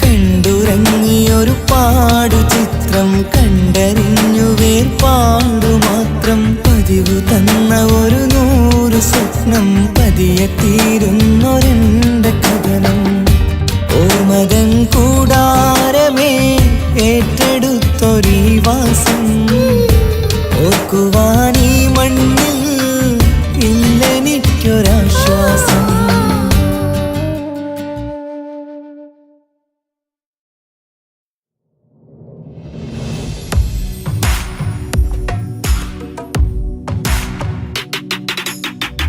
കണ്ടുറങ്ങിയൊരു പാടുചിത്രം കണ്ടറിഞ്ഞു വേർപാടു മാത്രം. പതിവ് തന്ന ഒരു 100 സ്വപ്നം പതിയെ തീരുന്നൊരെന്റെ കഥനം. ഓർമ്മതൻ കൂടാരമേ ഏറ്റെടുത്തൊരീ വാസം. ഓർക്കുവാനീ മണ്ണിൽ ഇല്ലെനിക്കൊരാശ്വാസം.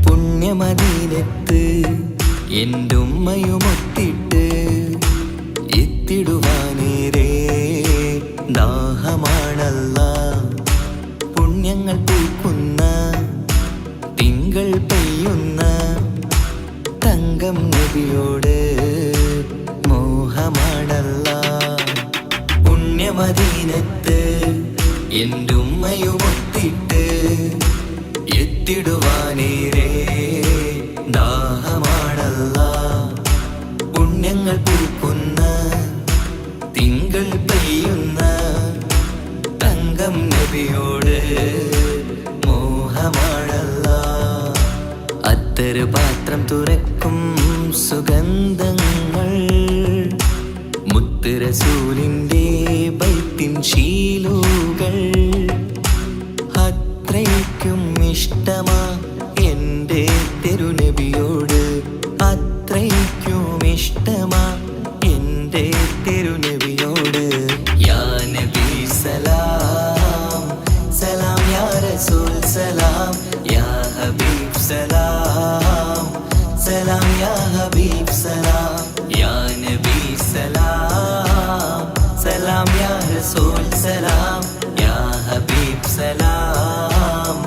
പുണ്യമദീനത്ത് എന്റുമ്മയുമൊത്തിട്ട് എത്തിടുവാനേരേ ദാഹമാണല്ലാ. പുണ്യങ്ങൾ പൂക്കുന്ന തിങ്കൾ പെയ്യുന്ന തങ്കം നബിയോട് മോഹമാണല്ലാ. പുണ്യമദീനത്ത് എന്റുമ്മയുമൊത്തിട്ട് എത്തിടുവാനേരേ ദാഹമാണല്ലാ. പുണ്യങ്ങൾ പൂക്കുന്ന തിങ്കൾ പെയ്യുന്ന തുറക്കും സുഗന്ധങ്ങൾ മുത്ത് റസൂലിൻ്റെ ബൈത്തിൻ ശീലുകൾ അത്രയ്ക്കും ഇഷ്ടമാ എൻ്റെ തിരുനബിയോട് അത്രയ്ക്കും ഇഷ്ടമാ എൻ്റെ തിരുനബിയോട് യാ നബി സലാം സലാം യാ റസൂൽ സലാം യാ ഹബീബ് സലാം സലാം യാ ഹബീബ് സലാം യാ നബി സലാം സലാം യാ റസൂൽ സലാം യാ ഹബീബ് സലാം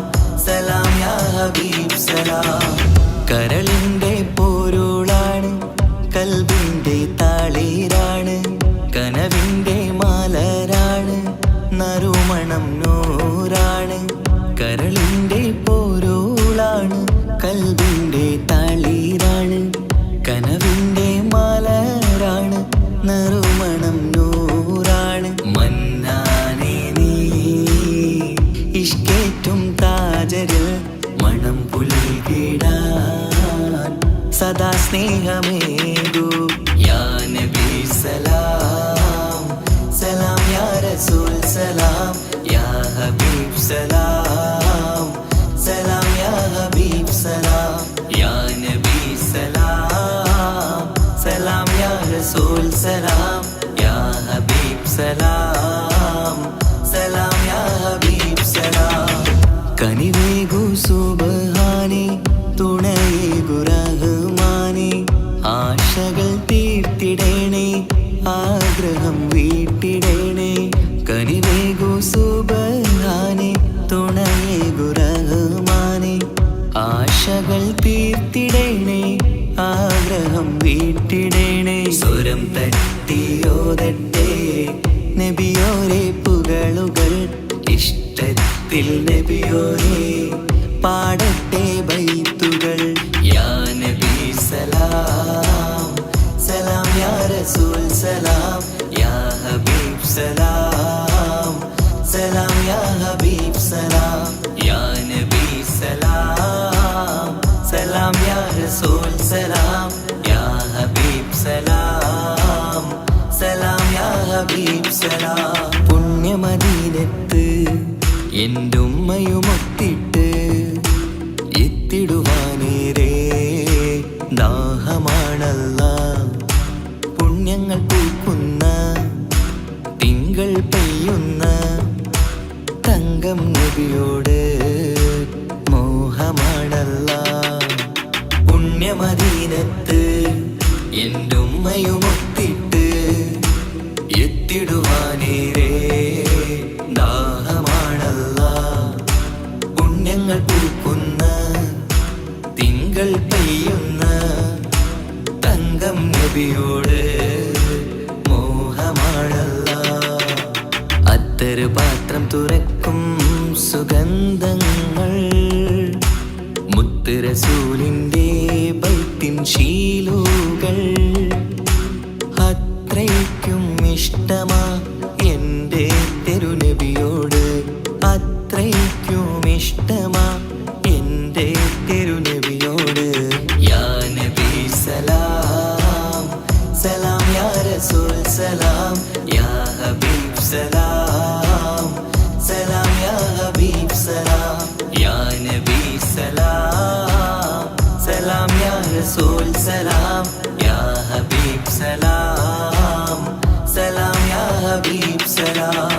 സലാം യാ ഹബീബ് സലാം കരളിൻ്റെ പൊരുളാണ് കൽബിൻ്റെ താളീരാണ് കനവിൻ്റെ മാലരാണ് നറുമണം നൂറാണ് കരളിൻ്റെ പൊരുളാണ് കൽബിൻ്റെ താളീരാണ് കനവിൻ്റെ മാലരാണ് നറുമണം നൂറാണ് മന്നാനേ നീ ഇഷ്കേറ്റും താജരിൽ മണം പുൽകിടാൻ സദാ സ്നേഹമേകൂ യാ നബി സലാം സലാം യാ റസൂൽ സലാം യാ ഹബീബ് സലാം സലാം യാ ഹബീബ് സലാം യാ നബി സലാം സലാം യാ റസൂൽ സലാം യാ ഹബീബ് സലാം സലാം യാ ഹബീബ് സലാം കനിവേകു സുബ്ഹാനേ തുണയേകു റഹ്മാനേ ആശകൾ തീർത്തിടേണേ ആഗ്രഹം വീട്ടിടേണേ കനിവേകു സുബ്ഹാനേ തുണയേകു റഹ്മാനേ ആശകൾ തീർത്തിടേണേ ആഗ്രഹം വീട്ടിടേണേ സ്വരം തട്ടിയോതട്ടെ നബിയോരെ പുകളുകൾ ഇഷ്ടത്തിൽ നബിയോരെ പാടട്ടെ ബൈത്തുകൾ യാ നബി സലാം സലാം യാ റസൂൽ സലാം യാ ഹബീബ് സലാം സലാം യാ ഹബീബ് സലാം യാ നബി സലാം സലാം യാ റസൂൽ സലാം യാ ഹബീബ് സലാം സലാം യാ ഹബീബ് സലാം പുണ്യമദീനത്ത് എൻ്റെ ഉമ്മയുമൊത്തിട്ട് എത്തിടുവാനേരേ ദാഹമാണല്ല പുണ്യങ്ങൾ പൂക്കുന്ന തിങ്കൾ പെയ്യുന്ന തങ്കം നബിയോട് മോഹമാണല്ല പുണ്യമദീനത്ത് എൻ്റെ ഉമ്മയുമൊത്തിട്ട് എത്തിടുവാനേരേ ദാഹമാണല്ല പുണ്യങ്ങൾ പൂക്കുന്ന തിങ്കൾ പെയ്യുന്ന തങ്കം നബിയോട് മോഹമാണല്ല അത്തറ് പാത്രം തുറക്കും സുഗന്ധങ്ങൾ മുത്ത് റസൂലിൻ്റെ ബൈത്തിൻ ശീലുകൾ അത്രയ്ക്കും ഇഷ്ടമാ എൻ്റെ തിരുനബിയോട് അത്രയ്ക്കും ഇഷ്ടമാ എൻ്റെ തിരുനബിയോട് യാ നബി സലാം സലാം യാ റസൂൽ സലാം യാ ഹബീബ് സലാം സലാം യാ ഹബീബ് സലാം യാ നബി സലാം സലാം യാ റസൂൽ സലാം യാ ഹബീബ് സലാം സലാം യാ ഹബീബ് സലാം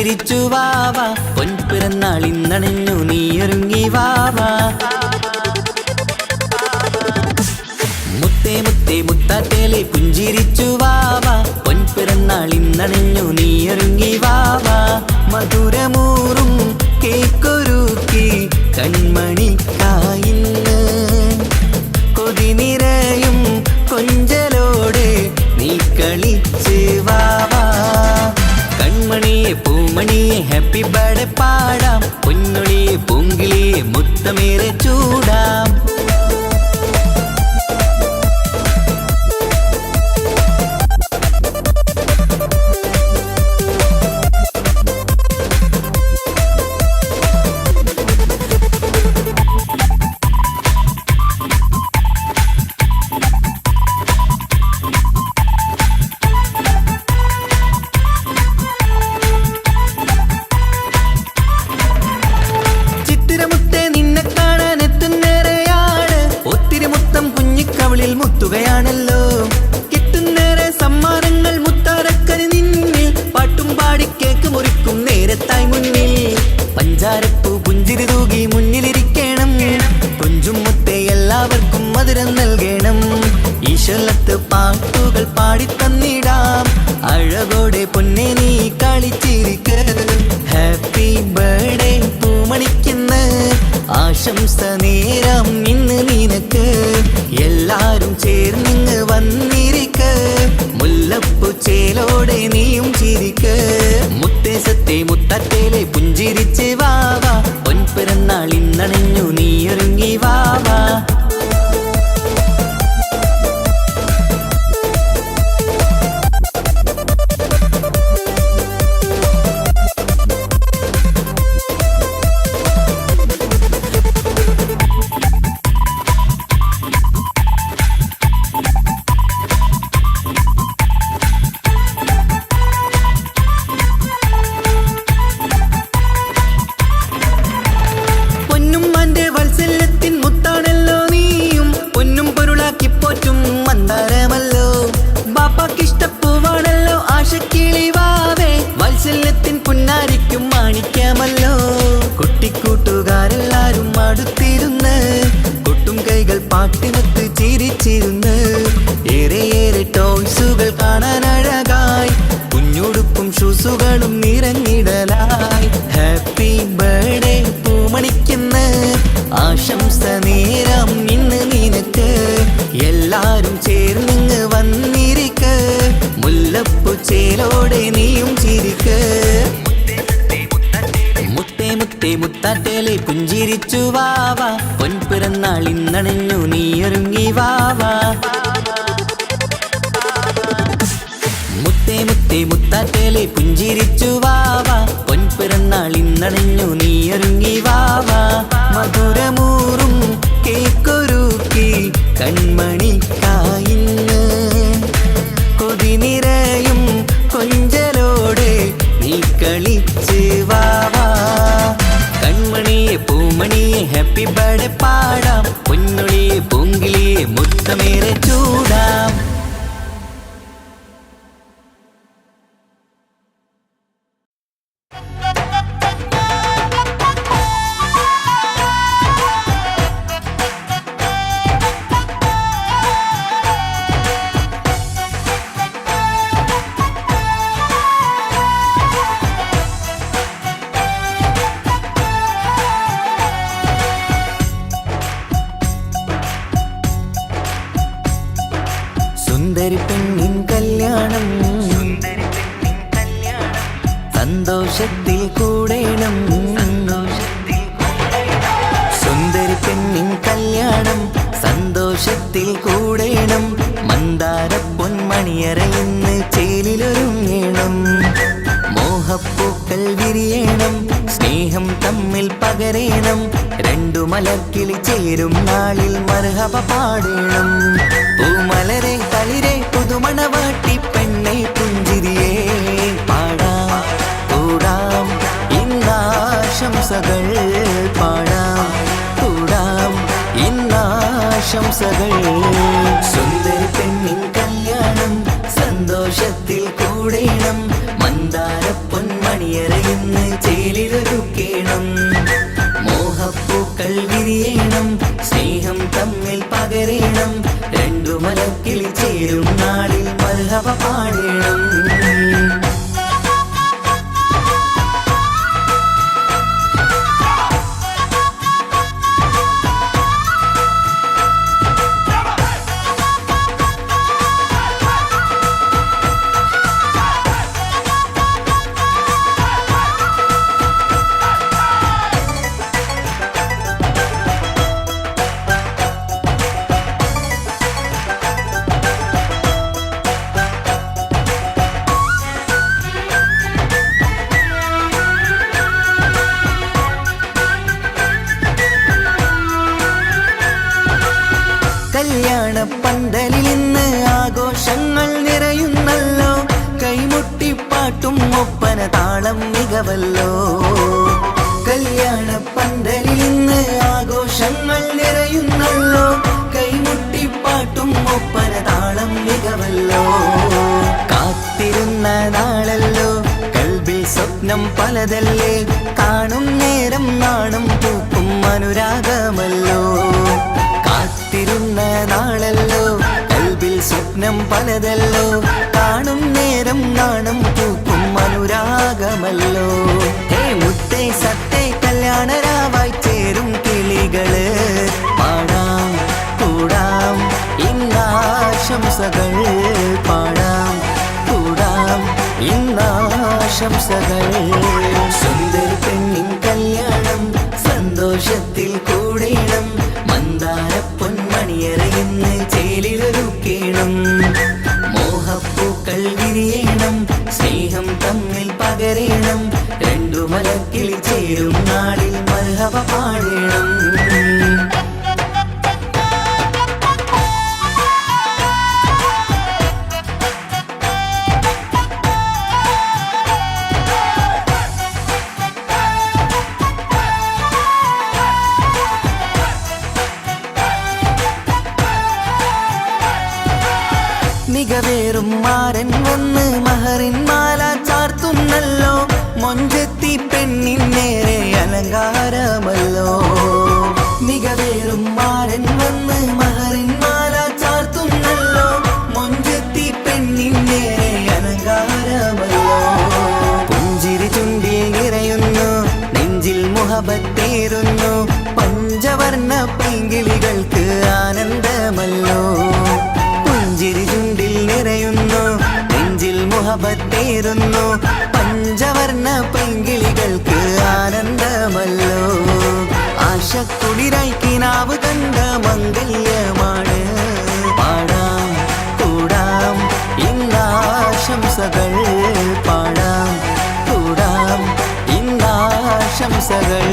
പുഞ്ചിരിച്ചു വാവ പൊൻപിറന്നാൾ ഇന്നണിഞ്ഞു നീയൊരുങ്ങി വാവ മുത്തേ മുത്തേ മുത്താത്തേലെ പുഞ്ചിരിച്ചു വാവ പൊൻപിറന്നാൾ ഇന്നണിഞ്ഞു നീയൊരുങ്ങി വാവ മധുരമൂറും കേക്കൊരുക്കി കൺമണിക്കായിന്ന് കൊതി നിറയും കൊഞ്ചലോടെ നീ കളിച്ച് വാവാ കൺമണിയെ പൂമണിയെ ഹാപ്പി ബർത്ത്ഡേ പാടാം പൊന്നൊളിയെ പൂങ്കിളിയെ മുത്തമേറെ ചൂടാം മുത്തുകയാണല്ലോ കിട്ടുന്നേറെ സമ്മാനങ്ങൾ മുത്താരക്കരി നിന്നിൽ പാട്ടും പാടി കേക്ക് മുറിക്കും നേരത്തായി മുന്നിൽ പഞ്ചാരപ്പൂ പുഞ്ചിരി തൂകി മുന്നിലിരിക്കണം കൊഞ്ചും മുത്തേ എല്ലാവർക്കും മധുരം നൽകണം ഈശ്വലത്ത് പാട്ടുകൾ പാടിത്തന്നിടാം അഴകോടെ പൊന്നെ നീ കളിച്ചിരിക്ക് ഹാപ്പി ബർത്ത്ഡേ പൂമണിക്കുന്ന് ആശംസ നേരം ഇന്ന് നിനക്ക് എല്ലാരും ചേർന്നിങ്ങ് വന്നിരിക്ക് മുല്ലപ്പൂ ചേലോടെ നീയും ചിരിക്ക് മുത്തേ സത്തേ മുത്തത്തേലെ പുഞ്ചിരിച്ച് വാവാ പൊൻപിറന്നാൾ ഇന്നണിഞ്ഞു നീയൊരുങ്ങി വാവാ കുട്ടിക്കൂട്ടുകാരെല്ലാരും അടുത്തിരുന്ന് കൊട്ടും കൈകൾ പാട്ടിമത്ത് ചിരിച്ചിരുന്ന് ഏറെ ഏറെ ടോയ്സുകൾ കാണാൻ അഴകായി കുഞ്ഞുടുപ്പും ഷൂസുകളും നിറഞ്ഞിടലായി ഹാപ്പി ബർത്ത്ഡേ പൂമണിക്കുന്ന് ആശംസ നേരം ഇന്ന് നിനക്ക് എല്ലാരും ചേർന്നിങ്ങ് വന്നിരിക്ക് മുല്ലപ്പൂ ചേലോടെ നീയും ചിരിക്ക് മുത്തേ മുത്തേ മുത്താത്തേലെ പുഞ്ചിരിച്ചു വാവാ പൊൻപിറന്നാൾ ഇന്നണിഞ്ഞു നീയൊരുങ്ങി വാവാ മുത്തേ മുത്തേ മുത്താത്തേലെ പുഞ്ചിരിച്ചു വാവാ പൊൻപിറന്നാൾ ഇന്നണിഞ്ഞു നീയൊരുങ്ങി വാവാ മധുരമൂറും കേക്കൊരുക്കി കൺമണിക്കായിന്ന് കൊതി നിറയും കൊഞ്ചലോടെ നീ കളിച്ച് വാവാ കൺമണിയെ പൂമണിയെ ഹാപ്പി ബർത്ത്ഡേ പാടാം പൊന്നൊളിയെ പൂങ്കിളിയെ മുത്തമേറെ ചൂടാം സുന്ദരി പെണ്ണിൻ കല്യാണം സന്തോഷത്തിൽ കൂടേണം സുന്ദരി പെണ്ണിൻ കല്യാണം സന്തോഷത്തിൽ കൂടേണം മന്ദാര പൊന്മണിയറ ഇന്ന് ചേലിലൊരുങ്ങേണം മോഹപ്പൂക്കൾ വിരിയണം സ്നേഹം തമ്മിൽ പകരേണം രണ്ടു മലർക്കിളി ചേരും നാളിൽ മർഹബ പാടേണം പൂമലരെ തളിരെ പുതുമണവാട്ടി പെണ്ണെ പുഞ്ചിരിയേ പാടാം കൂടാം ഇന്നാശംസകൾ പാടാം കൂടാം ഇന്നാശംസകൾ സുന്ദരി പെണ്ണിൻ കല്യാണം സന്തോഷത്തിൽ കൂടേണം മന്ദാര പൊന്മണി മണിയറയിന്ന് ചേലിലൊരുക്കേണം മോഹപ്പൂക്കൾ വിരിയണം സ്നേഹം തമ്മിൽ പകരേണം രണ്ടു മലക്കിളി ചേരും നാളിൽ മർഹബ പാടേണം കല്യാണ പന്തലിൽ ഇന്ന് ആഘോഷങ്ങൾ നിറയുന്നല്ലോ കൈമുട്ടിപ്പാട്ടും ഒപ്പന താളം മികവല്ലോ കല്യാണ പന്തലിൽ ഇന്ന് ആഘോഷങ്ങൾ നിറയുന്നല്ലോ കൈമുട്ടിപ്പാട്ടും ഒപ്പന താളം മികവല്ലോ കാത്തിരുന്ന നാളല്ലോ കൽബിൽ സ്വപ്നം പലതല്ലേ കാണും നേരം നാണം പൂക്കും അനുരാഗമല്ലോ കാത്തിരുന്ന നാളല്ലോ കൽബിൽ സ്വപ്നം പലതല്ലോ കാണും നേരം നാണം പൂക്കും അനുരാഗമല്ലോ ഹേ മുത്തേ സത്തേ കല്യാണരാവായി ചേരും കിളികള് പാടാം കൂടാം ഇന്നാശംസകൾ പാടാം കൂടാം ഇന്നാശംസകൾ സുന്ദരി പെണ്ണിൻ കല്യാണം സന്തോഷത്തിൽ കൂടേണം മന്ദാര പൊന്മണിയറയിന്ന് ചേലിലൊരുക്കേണം മോഹപ്പൂക്കൾ വിരിയണം സ്നേഹം തമ്മിൽ പകരേണം രണ്ടു മലക്കിളി ചേരും നാളിൽ മർഹബ പാടേണം മികവേറും മാരൻ വന്ന് മഹറിൻ മാല ചാർത്തുന്നല്ലോ മൊഞ്ചെത്തി പെണ്ണിൻ നേരെ അലങ്കാരമല്ലോ മികവേറും മാരൻ വന്ന് മഹറിൻ മാല ചാർത്തുന്നല്ലോ മൊഞ്ചെത്തി പെണ്ണിൻ നേരെ അലങ്കാരമല്ലോ പുഞ്ചിരി ചുണ്ടിൽ നിറയുന്നു നെഞ്ചിൽ മുഹബത്തേറുന്നു പഞ്ചവർണ്ണ പൈങ്കിളികൾക്ക് ആനന്ദമല്ലോ പുഞ്ചിരി ചുണ്ടിൽ നിറയുന്നു നെഞ്ചിൽ മുഹബത്തേറുന്നു പഞ്ചവർണ്ണ പൈങ്കിളികൾക്ക് ആനന്ദമല്ലോ ആശക്കുളിരായി കിനാവ് കണ്ട മംഗല്യമാണ് പാടാം കൂടാം ഇന്നാശംസകൾ പാടാം കൂടാം ഇന്നാശംസകൾ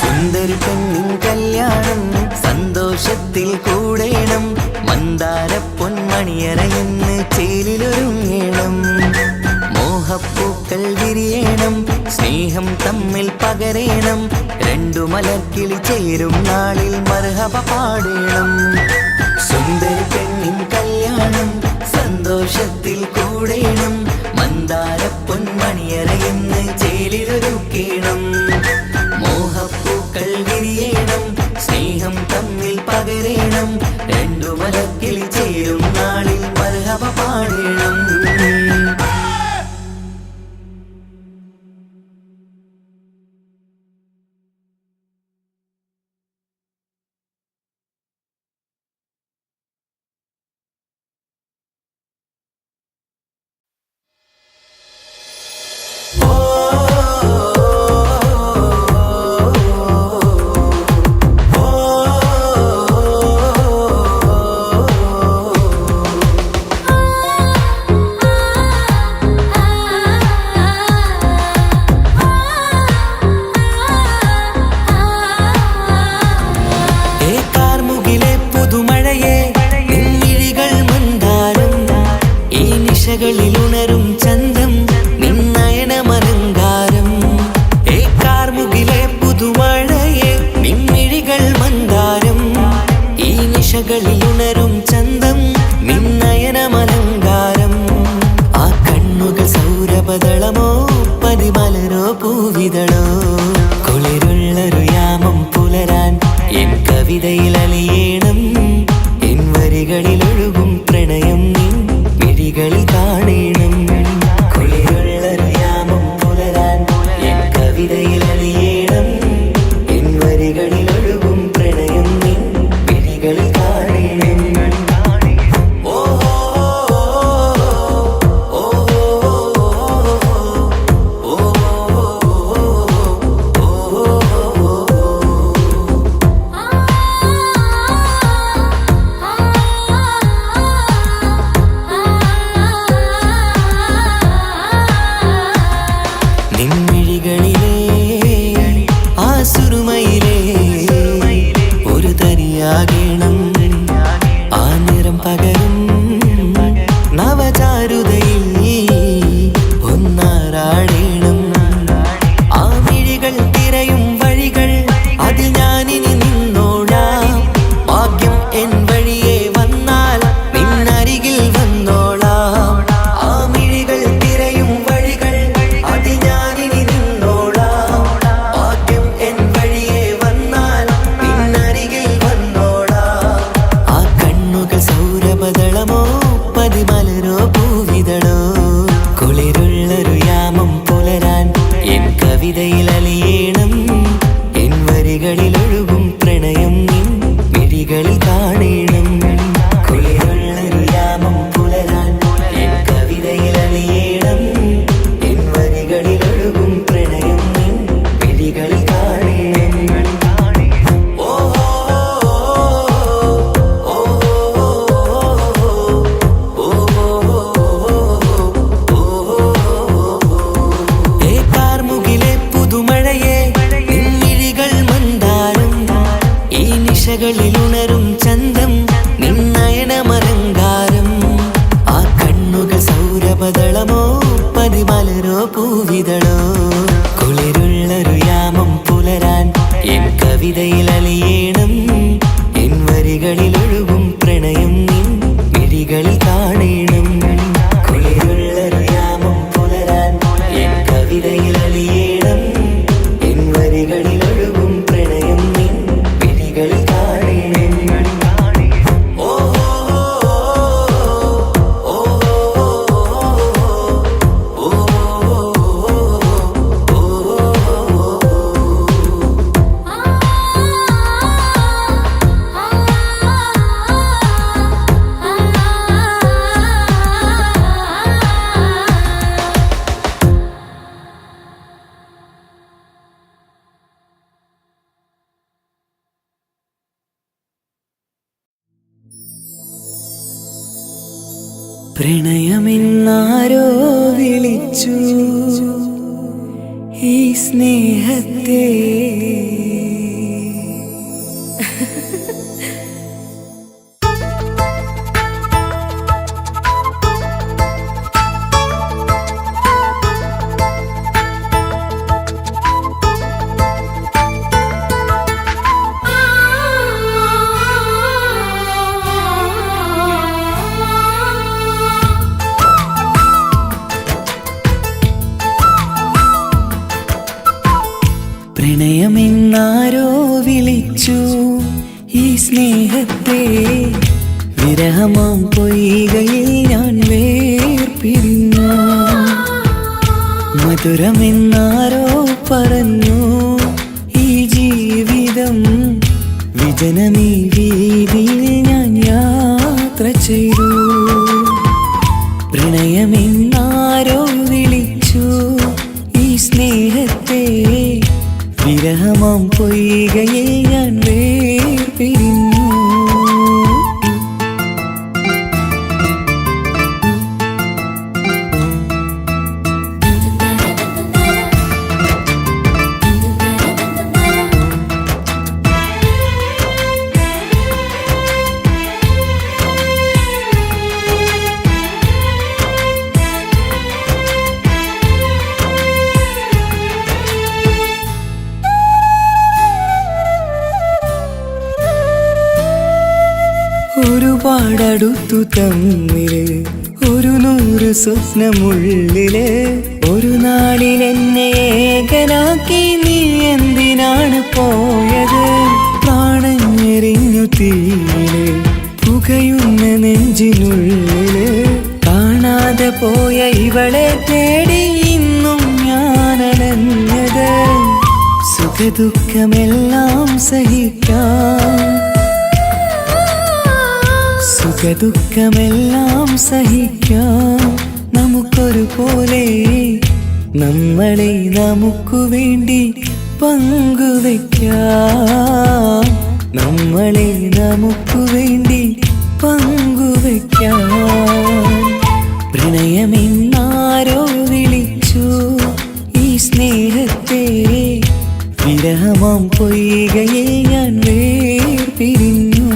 സുന്ദരി പെണ്ണിൻ കല്യാണം സന്തോഷത്തിൽ കൂടേണം മന്ദാര പൊന്മണിയറയിന്ന് ചേലിലൊരുങ്ങേണം മോഹപ്പൂക്കൾ വിരിയണം സ്നേഹം തമ്മിൽ പകരേണം രണ്ടു മലക്കിളി ചേരും നാളിൽ മർഹബ പാടേണം സുന്ദരി പെണ്ണിൻ കല്യാണം സന്തോഷത്തിൽ കൂടേണം മന്ദാര പൊന്മണിയറയിന്ന് ചേലിലൊരുക്കേണം മോഹപ്പൂക്കൾ വിരിയണം സ്നേഹം തമ്മിൽ പകരേണം രണ്ടു മലക്കിളി ചേരും നാളിൽ മർഹബ പാടേണം ഉണരും ചന്തം നിന്നയനമലങ്കാരം കാർമുകിലെ പുതുമഴയെ നിമ്മിഴികൾ മന്ദാരം ഈ നിശകളിൽ ഉണരും ചന്തം നിന്നയനമലങ്കാരം ആ കണ്ണുകൾ സൗരഭദളമോ പതിമ സുറുമയിലെ ഒരു തരിയാകണം ആ നിറം പകരും നവചാരുതയിൽ ഒന്നാറാടേണം ആ മിഴികൾ തിരയും വഴികൾ അതിൽ ഞാനിനി നിന്നോളാം ഭാഗ്യം എൻ വഴിയെ വന്നാൽ നിന്നരികിൽ വന്നോളാം ആ മിഴികൾ തിരയും വഴികൾ അതിൽ ഞാനിനി നിന്നോളാം ഭാഗ്യം എൻ വഴിയെ വന്നാൽ നിന്നരികിൽ വന്നോളാം ആ കണ്ണുകൾ സൗരഭദളമോ പതിമലരോ പൂവിതളോ കുളിരുള്ളൊരു യാമം പുലരാൻ എൻ കവിതയിൽ അലിയേണം എൻ വരികളിൽ ഒഴുകും പ്രണയം നിൻ മിഴികളിൽ കാണണം കുളിരുള്ളൊരു യാമം പുലരാൻ എൻ കവിതയിൽ അലിയേണം എൻ വരികളിൽ ഒഴുകും പ്രണയം നിൻ മിഴികളിൽ കാണണം ഓ ഏകാർമുകിലെ പുതുമഴയെ നിൻമിഴികൾ മന്ദാരം ഈ നിശകളിൽ ഉണരും ചന്തം നിന്നയനമലങ്കാരം ആ കണ്ണുകൾ സൗരഭദളമോ പതിമലരോ പൂവിതളോ കുളിരുള്ളൊരു യാമം പുലരാൻ എൻ കവിതയിൽ അലിയേണം എൻ വരികളിൽ ഒഴുകും പ്രണയം നിൻ മിഴികളിൽ കാണണം കുളിരുള്ളൊരു യാമം പുലരാൻ എൻ കവിതയിൽ അലിയേണം എൻ വരികളിൽ ഒഴുകും പ്രണയം നിൻ മിഴികളിൽ കാണണം ഓ ഓ പ്രണയമെന്നാരോ വിളിച്ചു ഈ സ്നേഹത്തെ പ്രണയമെന്നാരോ വിളിച്ചു ഈ സ്നേഹത്തെ വിരഹമാം പൊയ്കയിൽ ഞാൻ വേർപിരിഞ്ഞു മധുരമെന്നാരോ പറഞ്ഞു ഈ ജീവിതം വിജനമീ വീതിയിൽ ഞാൻ യാത്ര ചെയ്തു പ്രണയമെന്നാരോ വിളിച്ചു ഈ സ്നേഹത്തെ വിരഹമാം പൊയ്കയിൽ ഞാൻ വേർപിരിഞ്ഞു ഒരുപാടടുത്തു തമ്മില് ഒരു 100 സ്വപ്നമുള്ളില് ഒരു നാളിൽ എന്നെ ഏകനാക്കി നീ എന്തിനാണ് പോയത് പ്രാണഞ്ഞെറിഞ്ഞു തീയില് പുകയുന്ന നെഞ്ചിനുള്ളില് കാണാതെ പോയ ഇവളെ തേടി ഇന്നും ഞാനലഞ്ഞത് സുഖദുഃഖമെല്ലാം സഹിക്കാം സുഖദുഃഖമെല്ലാം സഹിക്കാം നമുക്കൊരുപോലെ നമ്മളെ നമുക്കു വേണ്ടി പങ്കുവെക്കാം നമ്മളെ നമുക്കു വേണ്ടി പങ്കുവെക്കാം പ്രണയമെന്നാരോ വിളിച്ചു ഈ സ്നേഹത്തെ വിരഹമാം പൊയ്കയിൽ ഞാൻ വേർപിരിഞ്ഞു.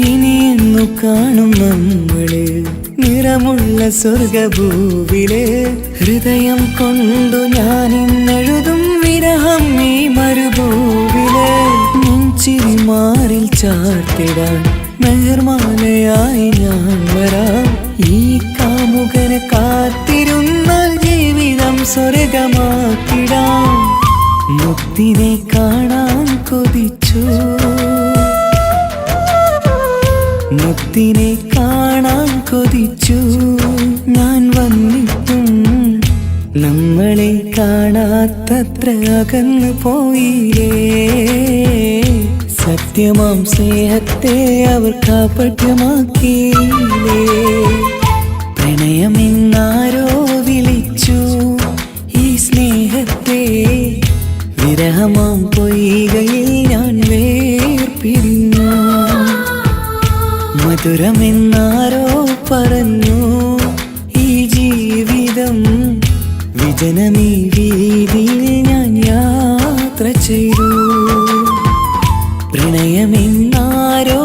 ഇനിയെന്നു കാണും നമ്മള് നിറമുള്ള സ്വർഗഭൂവില്. ഹൃദയം കൊണ്ടു ഞാൻ ഇന്നെഴുതും വിരഹം ഈ മരുഭൂവില്. നെഞ്ചിരി മാറിൽ ചാർത്തിടാൻ മെഹർമാലയായി ഞാൻ വരാം. ഈ കാമുകനെ കാത്തിരുന്നാൽ ജീവിതം സ്വർഗമാക്കിടാം. മുത്തിനെ കാണാൻ കൊതിച്ചു, മുത്തിനെ കാണാൻ കൊതിച്ചു. ഞാൻ വന്നിട്ടും നമ്മളെ കാണാത്തത്ര അകന്നു പോയില്ലേ. സത്യമാം സ്നേഹത്തെ അവർ കാപട്യമാക്കിയില്ലേ. പ്രണയമെന്നാരോ വിളിച്ചു ഈ സ്നേഹത്തെ. വിരഹമാം പൊയ്കയിൽ ഞാൻ വേർപിരിഞ്ഞു. മധുരമെന്നാരോ പറഞ്ഞു ഈ ജീവിതം. വിജനമീ വീതിയിൽ ഞാൻ യാത്ര ചെയ്തു. പ്രണയമെന്നാരോ